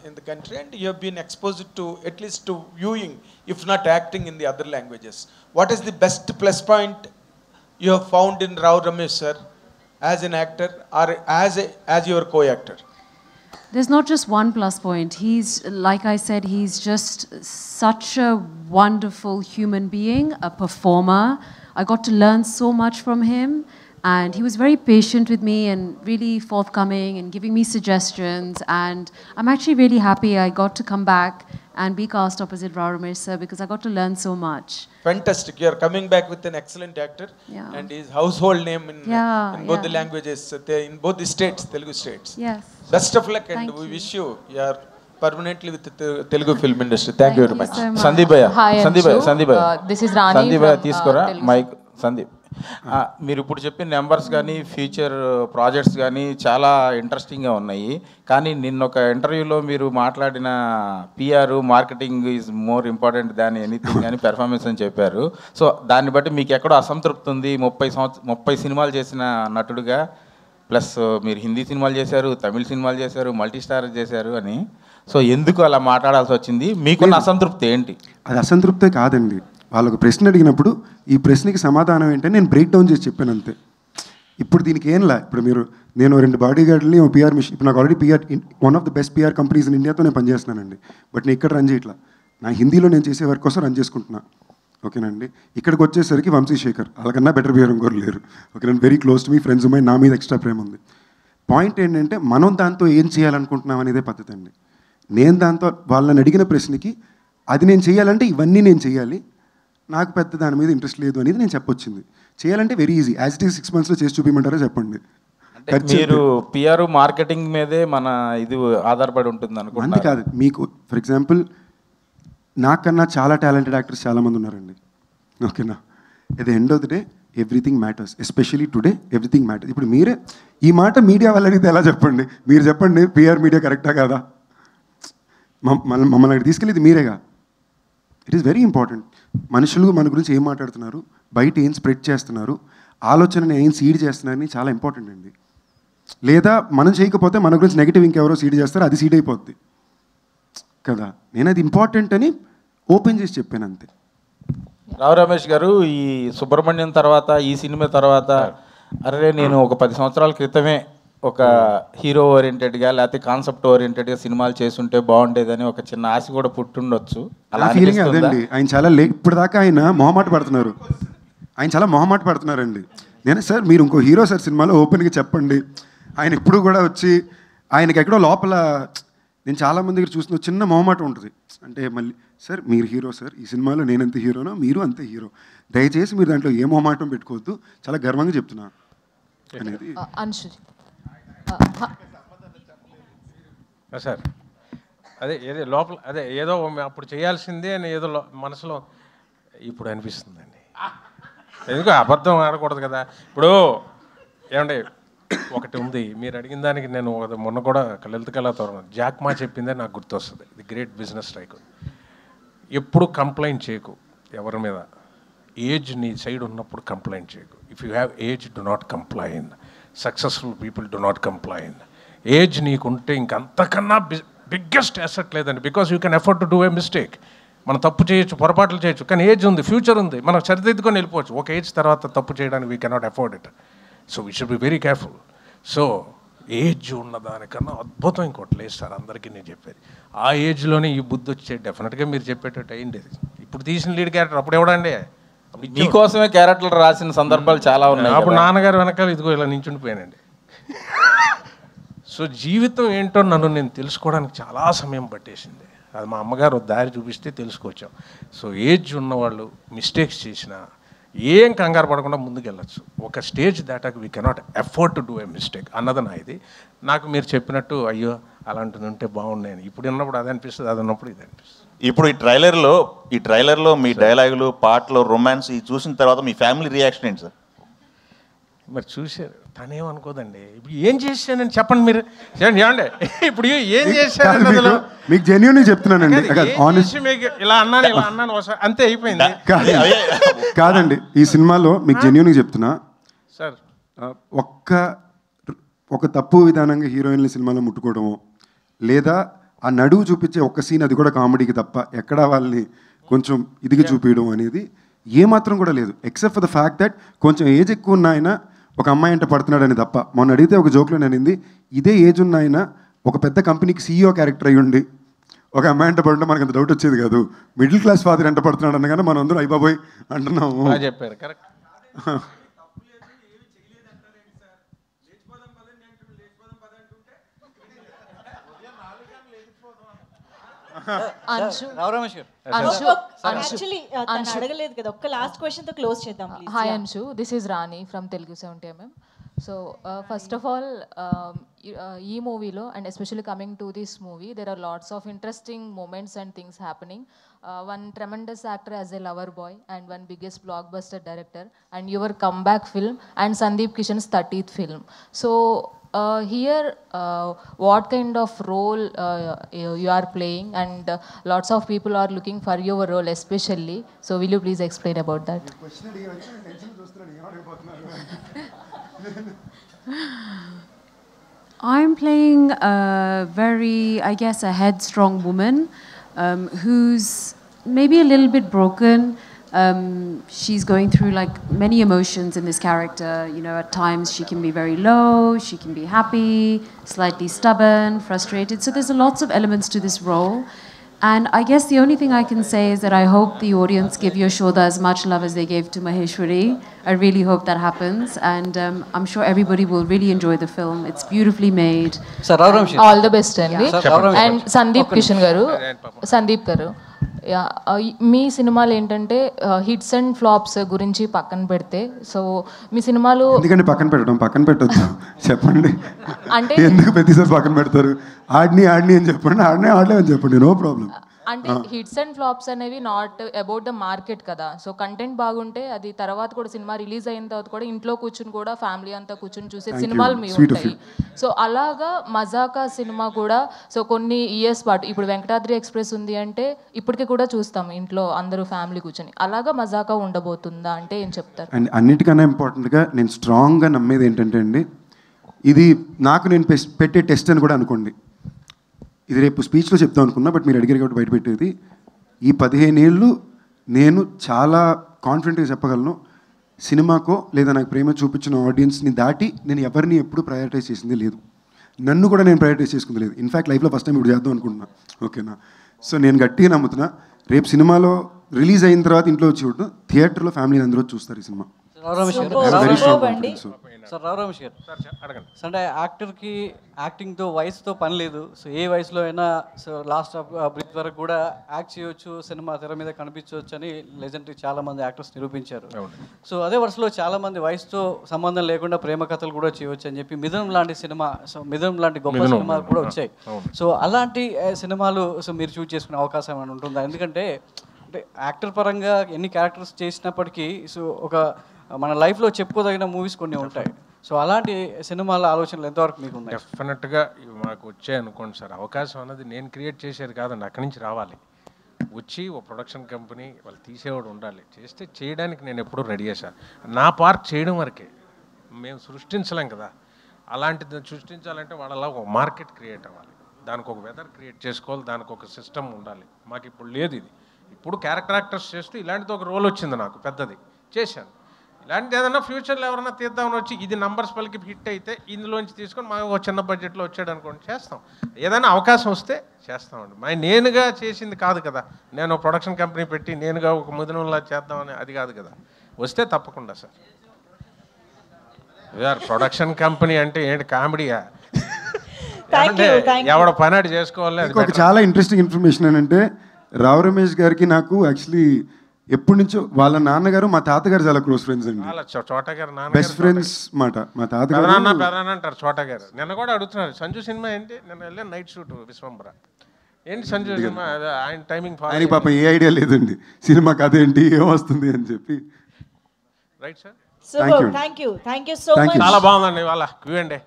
in the country, and you have been exposed to at least to viewing, if not acting, in the other languages. What is the best plus point you have found in Rao Ramesh sir as an actor or as your co-actor? There's not just one plus point. He's, like I said, he's just such a wonderful human being, a performer. I got to learn so much from him, And he was very patient with me and really forthcoming and giving me suggestions. And I'm actually really happy I got to come back and be cast opposite Rao Ramesh sir because I got to learn so much. Fantastic. You are coming back with an excellent actor. Yeah. And his household name in both the yeah. languages, in both the states, Telugu states. Yes. Best of luck, and Thank we you. wish you are permanently with the Telugu film industry. Thank you very much. so much. Sandeep భయ్య Hi, Sandeep భయ్య Anshu. Sandeep భయ్య This is Rani Sandeep భయ్య from, తీసుకోరా Telugu. Mic Sandeep మీరు ఇప్పుడు చెప్పిన numbers కానీ future projects కానీ చాలా ఇంట్రెస్టింగ్గా ఉన్నాయి. కానీ నిన్న ఒక ఇంటర్వ్యూలో మీరు మాట్లాడిన PR marketing is more important than anything అని పెర్ఫార్మెన్స్ అని చెప్పారు. సో దాన్ని బట్టి మీకు ఎక్కడో అసంతృప్తి ఉంది. 30 సినిమాలు చేసిన నటుడుగా, ప్లస్ మీరు హిందీ సినిమాలు చేశారు, తమిళ సినిమాలు చేశారు, మల్టీ స్టార్ చేశారు అని. సో ఎందుకు అలా మాట్లాడాల్సి వచ్చింది? మీకున్న అసంతృప్తి ఏంటి? అది అసంతృప్తే కాదండి. వాళ్ళొక ప్రశ్న అడిగినప్పుడు ఈ ప్రశ్నకి సమాధానం ఏంటంటే నేను బ్రేక్ డౌన్ చేసి చెప్పాను అంతే. ఇప్పుడు దీనికి ఏంలా, ఇప్పుడు నేను 2 బాడీ గార్డ్ని పిఆర్ మిషన్, ఇప్పుడు నాకు already PR one of the best PR companies in ఇండియాతో నేను పనిచేస్తున్నానండి. బట్ నేను ఇక్కడ రన్ చేయట్లా, నా హిందీలో నేను చేసే వర్క్ కోసం రన్ చేసుకుంటున్నా. ఓకేనండి. ఇక్కడికి వచ్చేసరికి వంశీశేఖర్ వాళ్ళకన్నా బెటర్ పిఆర్ ఇంకోరు లేరు. ఓకేనండి. Very close to me friends ఉన్నాయి, నా మీద ఎక్స్ట్రా ప్రేమ ఉంది. పాయింట్ ఏంటంటే మనం దాంతో ఏం చేయాలనుకుంటున్నాం అనేదే పద్ధతి అండి. నేను దాంతో వాళ్ళని అడిగిన ప్రశ్నకి అది నేను చేయాలంటే ఇవన్నీ నేను చేయాలి, నాకు పెద్ద దాని మీద ఇంట్రెస్ట్ లేదు అనేది నేను చెప్పొచ్చింది. చేయాలంటే very easy, as it is 6 monthsలో చేసి చూపించమంటారో చెప్పండి. మీరు పిఆర్ మార్కెటింగ్ మీదే మన ఇది ఆధారపడి ఉంటుంది అంతే అనుకుంటున్నారు? కాదు, మీకు ఫర్ ఎగ్జాంపుల్ నాకన్నా చాలా టాలెంటెడ్ యాక్టర్స్ చాలామంది ఉన్నారండి. ఓకేనా. At the end of the day everything matters, especially today everything matters. ఇప్పుడు మీరే ఈ మాట మీడియా వాళ్ళు అడిగితే ఎలా చెప్పండి? మీరు చెప్పండి పిఆర్ మీడియా కరెక్టా కాదా? మమ్మల్ని అక్కడ తీసుకెళ్ళేది మీరేగా. It is very important. మనుషులు మన గురించి ఏం మాట్లాడుతున్నారు, బయట ఏం స్ప్రెడ్ చేస్తున్నారు, ఆలోచనని ఏం సీడ్ చేస్తున్నారని చాలా ఇంపార్టెంట్ అండి. లేదా మనం చేయకపోతే మన గురించి నెగిటివ్ ఇంకెవరో సీడ్ చేస్తారు, అది సీడ్ అయిపోద్ది కదా. నేను అది ఇంపార్టెంట్ అని ఓపెన్ చేసి చెప్పాను అంతే. రావు రమేష్ గారు, ఈ సుబ్రహ్మణ్యం తర్వాత, ఈ సినిమా తర్వాత, అరే నేను ఒక 10 సంవత్సరాల క్రితమే ఒక హీరో ఓరియంటెడ్గా లేకపోతే కాన్సెప్ట్ ఓరియంటెడ్గా సినిమాలు చేస్తుంటే బాగుండేదని ఒక చిన్న ఆశ కూడా పుట్టుండొచ్చు. అలా ఫీలింగ్ అదండి. ఆయన చాలా ఇప్పుడు దాకా ఆయన మొహమాట పడుతున్నారు, ఆయన చాలా మొహమాట పడుతున్నారండి. నేను సార్ మీరు ఇంకో హీరో సార్ సినిమాలో ఓపెన్గా చెప్పండి. ఆయన ఎప్పుడు కూడా వచ్చి ఆయనకి ఎక్కడో లోపల నేను చాలామంది దగ్గర చూసిన చిన్న మొహమాట ఉంటుంది. అంటే మళ్ళీ సార్ మీరు హీరో సార్, ఈ సినిమాలో నేను ఎంత హీరోనో మీరు అంతే హీరో, దయచేసి మీరు దాంట్లో ఏ మొహమాటం పెట్టుకోవద్దు, చాలా గర్వంగా చెప్తున్నా అనేది. Anshu. సార్ అదే ఏదో లోపల అదే ఏదో అప్పుడు చేయాల్సిందే అని ఏదో మనసులో ఇప్పుడు అనిపిస్తుందండి. ఎందుకు అబద్ధం ఆడకూడదు కదా. ఇప్పుడు ఏమంటే ఒకటి ఉంది, మీరు అడిగిన దానికి నేను మొన్న కూడా లలిత కళాతోరణం జాక్మా చెప్పిందే నాకు గుర్తొస్తుంది. The great business strike. ఎప్పుడు కంప్లైంట్ చేయకు ఎవరి మీద, ఏజ్ నీ సైడ్ ఉన్నప్పుడు కంప్లైంట్ చేయకు. If you have age do not complain. Successful people do not complain. Age నీకుంటే ఇంకంతకన్నా బిగ్గెస్ట్ అసెట్ లేదండి. Because you can afford to do a mistake. మనం తప్పు చేయొచ్చు, పొరపాట్లు చేయొచ్చు, కానీ ఏజ్ ఉంది, ఫ్యూచర్ ఉంది, మనం సరిదిద్దుకొని వెళ్ళిపోవచ్చు. ఒక ఏజ్ తర్వాత తప్పు చేయడానికి we cannot afford it. So we should be very careful. So age ఉన్నదానికన్నా అద్భుతం ఇంకోటి లేదు సార్, అందరికీ నేను చెప్పేది. ఆ ఏజ్లోనే ఈ బుద్ధి వచ్చే డెఫినెట్గా మీరు చెప్పేటట్టు అయ్యింది. ఇప్పుడు తీసిన లీడ్ క్యారెక్టర్ అప్పుడు ఎవడండి? మీకోసమే క్యారెక్టర్లు రాసిన సందర్భాలు చాలా ఉన్నాయి. అప్పుడు నాన్నగారు వెనకాల ఇదిగో ఇలా నించుండిపోయానండి. సో జీవితం ఏంటో నన్ను నేను తెలుసుకోవడానికి చాలా సమయం పట్టేసింది. అది మా అమ్మగారు దారి చూపిస్తే తెలుసుకొచ్చాం. సో ఏజ్ ఉన్నవాళ్ళు మిస్టేక్స్ చేసినా ఏం కంగారు పడకుండా ముందుకెళ్ళచ్చు. ఒక స్టేజ్ దాటాక we cannot afford to do a mistake అన్నది నా ఇది. నాకు మీరు చెప్పినట్టు అయ్యో అలాంటిది ఉంటే బాగున్నాయని ఇప్పుడు ఉన్నప్పుడు అది అనిపిస్తుంది, అది ఉన్నప్పుడు ఇది అనిపిస్తుంది. ఇప్పుడు ఈ ట్రైలర్లో మీ డైలాగులు, పాటలు, రొమాన్స్ ఈ చూసిన తర్వాత మీ ఫ్యామిలీ రియాక్షన్ ఏంటి సార్? మరి చూశారు, తనేమనుకోదండి. ఇప్పుడు ఏం చేశానని చెప్పండి మీరు, ఏమండి ఇప్పుడు ఏం చేశాను మీకు జెన్యూన్ చెప్తున్నానండి. ఇలా అన్నాను ఇలా అన్నాను అంతే అయిపోయింది. కాదండి, ఈ సినిమాలో మీకు జెన్యూన్గా చెప్తున్నా సార్, ఒక తప్పు విధానంగా హీరోయిన్ల సినిమాలో ముట్టుకోవడము, లేదా ఆ నడువు చూపించే ఒక్క సీన్, అది కూడా కామెడీకి తప్ప ఎక్కడా వాళ్ళని కొంచెం ఇదిగా చూపించడం అనేది ఏమాత్రం కూడా లేదు. Except for the fact that కొంచెం ఏజ్ ఎక్కువ ఉన్న ఆయన ఒక అమ్మాయి అంటే పడుతున్నాడని తప్ప. మొన్న అడిగితే ఒక జోక్లో అనింది, ఇదే ఏజ్ ఉన్న ఆయన ఒక పెద్ద కంపెనీకి సీఈఓ క్యారెక్టర్ అయ్యి ఉండి ఒక అమ్మాయి అంటే పడుతుంటే మనకు అంత డౌట్ వచ్చేది కాదు. మిడిల్ క్లాస్ ఫాదర్ ఎంత పడుతున్నాడు అనగానే మనం అందరూ అయిపోయి అంటున్నాము. చెప్పారు కరెక్ట్. అంశు రమేష్ గారు యాక్చువల్లీ తను అడగలేదు కదా, ఒక్క లాస్ట్ క్వశ్చన్ తో క్లోజ్ చేద్దాం please. Hi Anshu, this is Rani from Telugu 70mm. So first of all, ee movie lo and especially coming to this movie, there are lots of interesting moments and things happening. One tremendous actor as a lover boy and one biggest blockbuster director and your comeback film and Sandeep Kishan's 30th film. So here what kind of role you are playing, and lots of people are looking for your role especially, so will you please explain about that? I'm playing a very, I guess, a headstrong woman who's maybe a little bit broken. She's going through like many emotions in this character. You know, at times she can be very low, she can be happy, slightly stubborn, frustrated. So there's lots of elements to this role. And I guess the only thing I can say is that I hope the audience give Yashoda as much love as they gave to Maheshwari. I really hope that happens, and I'm sure everybody will really enjoy the film. It's beautifully made. Sir, all the best అండి. And Sandeep Kishan గారు మీ సినిమాలు ఏంటంటే hits and flops గురించి పక్కన పెడితే, so మీ సినిమాలు ఎందుకంటే పక్కన పెట్టొద్దు చెప్పండి, అంటే ఎందుకు ప్రతిసారి పక్కన పెడతారు? ఆడిని అని చెప్పండి, ఆడలే అని చెప్పండి, నో ప్రాబ్లం. అంటే హిట్స్ అండ్ ఫ్లాప్స్ అనేవి నాట్ అబౌట్ ద మార్కెట్ కదా. సో కంటెంట్ బాగుంటే అది తర్వాత కూడా సినిమా రిలీజ్ అయిన తర్వాత కూడా ఇంట్లో కూర్చుని కూడా ఫ్యామిలీ అంతా కూర్చుని చూసే సినిమాలు మీ ఉంటాయి. సో అలాగా మజాకా సినిమా కూడా సో కొన్ని ఇయర్స్ పాటు, ఇప్పుడు వెంకటాద్రి ఎక్స్ప్రెస్ ఉంది అంటే ఇప్పటికీ కూడా చూస్తాం ఇంట్లో అందరూ ఫ్యామిలీ కూర్చొని. అలాగా మజాకా ఉండబోతుందా అంటే ఏం చెప్తారు? అండ్ అన్నిటికన్నా ఇంపార్టెంట్గా నేను స్ట్రాంగ్గా నమ్మేది ఏంటంటే అండి, ఇది నాకు నేను పెట్టే టెస్ట్ అని కూడా అనుకోండి. ఇది రేపు స్పీచ్లో చెప్తాం అనుకున్నా, బట్ మీరు అడిగారు కాబట్టి బయటపెట్టేది. ఈ 15 ఏళ్ళు నేను చాలా కాన్ఫిడెంట్గా చెప్పగలను, సినిమాకో లేదా నాకు ప్రేమ చూపించిన ఆడియన్స్ని దాటి నేను ఎవరిని ఎప్పుడు ప్రయారిటైజ్ చేసింది లేదు, నన్ను కూడా నేను ప్రయారిటైజ్ చేసుకుంది లేదు. ఇన్ఫ్యాక్ట్ లైఫ్లో ఫస్ట్ టైం ఇప్పుడు చేద్దాం అనుకుంటున్నా, ఓకేనా? సో నేను గట్టిగా నమ్ముతున్నా, రేపు సినిమాలో రిలీజ్ అయిన తర్వాత ఇంట్లో వచ్చి చూడటం, థియేటర్లో ఫ్యామిలీ అందరూ చూస్తారు ఈ సినిమా. సార్ రమేష్ గారు అంటే యాక్టర్కి యాక్టింగ్తో వయసుతో పని లేదు. సో ఏ వయసులో అయినా సో లాస్ట్ ఆఫ్ బ్రీత్ వరకు కూడా యాక్ట్ చేయొచ్చు, సినిమా తెర మీద కనిపించవచ్చు అని లెజెండరీ చాలా మంది యాక్టర్స్ నిరూపించారు. సో అదే వరుసలో చాలా మంది వయసుతో సంబంధం లేకుండా ప్రేమ కథలు కూడా చేయవచ్చు అని చెప్పి మిథునం లాంటి సినిమా, సో మిథునం లాంటి గొప్ప సినిమాలు కూడా వచ్చాయి. సో అలాంటి సినిమాలు సో మీరు చూస్ చేసుకునే అవకాశం ఏమైనా ఉంటుందా? ఎందుకంటే అంటే యాక్టర్ పరంగా ఎన్ని క్యారెక్టర్స్ చేసినప్పటికీ సో ఒక మన లైఫ్లో చెప్పుకోదగిన మూవీస్ కొన్ని ఉంటాయి. సో అలాంటి సినిమాల ఆలోచనలు ఎంతవరకు మీకు ఉన్నాయి? డెఫినెట్గా మాకు వచ్చాయి అనుకోండి సార్. అవకాశం అన్నది నేను క్రియేట్ చేసేది కాదండి, అక్కడి నుంచి రావాలి. వచ్చి ఓ ప్రొడక్షన్ కంపెనీ వాళ్ళు తీసేవాడు ఉండాలి, చేస్తే చేయడానికి నేను ఎప్పుడూ రెడీ చేశాను. నా పార్ట్ చేయడం వరకే, మేము సృష్టించలేం కదా. అలాంటిది సృష్టించాలంటే వాళ్ళలా ఒక మార్కెట్ క్రియేట్ అవ్వాలి, దానికి ఒక వెదర్ క్రియేట్ చేసుకోవాలి, దానికి ఒక సిస్టమ్ ఉండాలి. మాకు ఇప్పుడు లేదు ఇది. ఇప్పుడు క్యారెక్టర్ యాక్టర్స్ చేస్తూ ఇలాంటిది ఒక రోల్ వచ్చింది నాకు, పెద్దది చేశాను. ఇలాంటిది ఏదన్నా ఫ్యూచర్లో ఎవరైనా తీద్దామని వచ్చి ఇది నంబర్స్ పలికి హిట్ అయితే ఇందులోంచి తీసుకొని మాకు ఒక చిన్న బడ్జెట్లో వచ్చాడు అనుకోండి, చేస్తాం. ఏదైనా అవకాశం వస్తే చేస్తామండి. నేనుగా చేసింది కాదు కదా, నేను ప్రొడక్షన్ కంపెనీ పెట్టి నేనుగా ఒక ముదినంలా చేద్దామని అది కాదు కదా. వస్తే తప్పకుండా సార్. ప్రొడక్షన్ కంపెనీ అంటే ఏంటి, కామెడీయా? ఎవడ పని చేసుకోవాలి. ఒక చాలా ఇంట్రెస్టింగ్ ఇన్ఫర్మేషన్ ఏంటంటే, రావు రమేష్ గారికి నాకు యాక్చువల్లీ ఎప్పటి నుంచో వాళ్ళ నాన్నగారు మా తాతగారు చాలా క్లోజ్ ఫ్రెండ్స్ అండి, బెస్ట్ ఫ్రెండ్స్ మాట. మా తాతగారు అంటారు చోట గారు. నిన్న కూడా అడుగుతున్నారు సంజు సినిమా ఏంటి, నిన్న వెళ్ళాను నైట్ షూట్ విశ్వంబర, ఏంటి సంజు సినిమా, ఆయన టైమింగ్ ఆయనకి పాపం ఏ ఐడియా లేదండి సినిమా కథ ఏంటి ఏమొస్తుంది అని చెప్పి. రైట్ సార్, చాలా బాగుందండి ఇవాళ క్యూఎండే,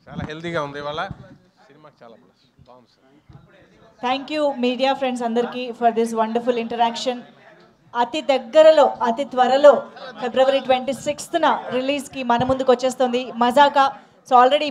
చాలా హెల్తీగా ఉంది ఇవాళ సినిమా, చాలా బాగుంది sir. Thank you media friends అందరికీ ఫర్ దిస్ వండర్ఫుల్ ఇంటరాక్షన్. అతి దగ్గరలో అతి త్వరలో February 26న రిలీజ్కి మన ముందుకు వచ్చేస్తుంది మజాకా. So already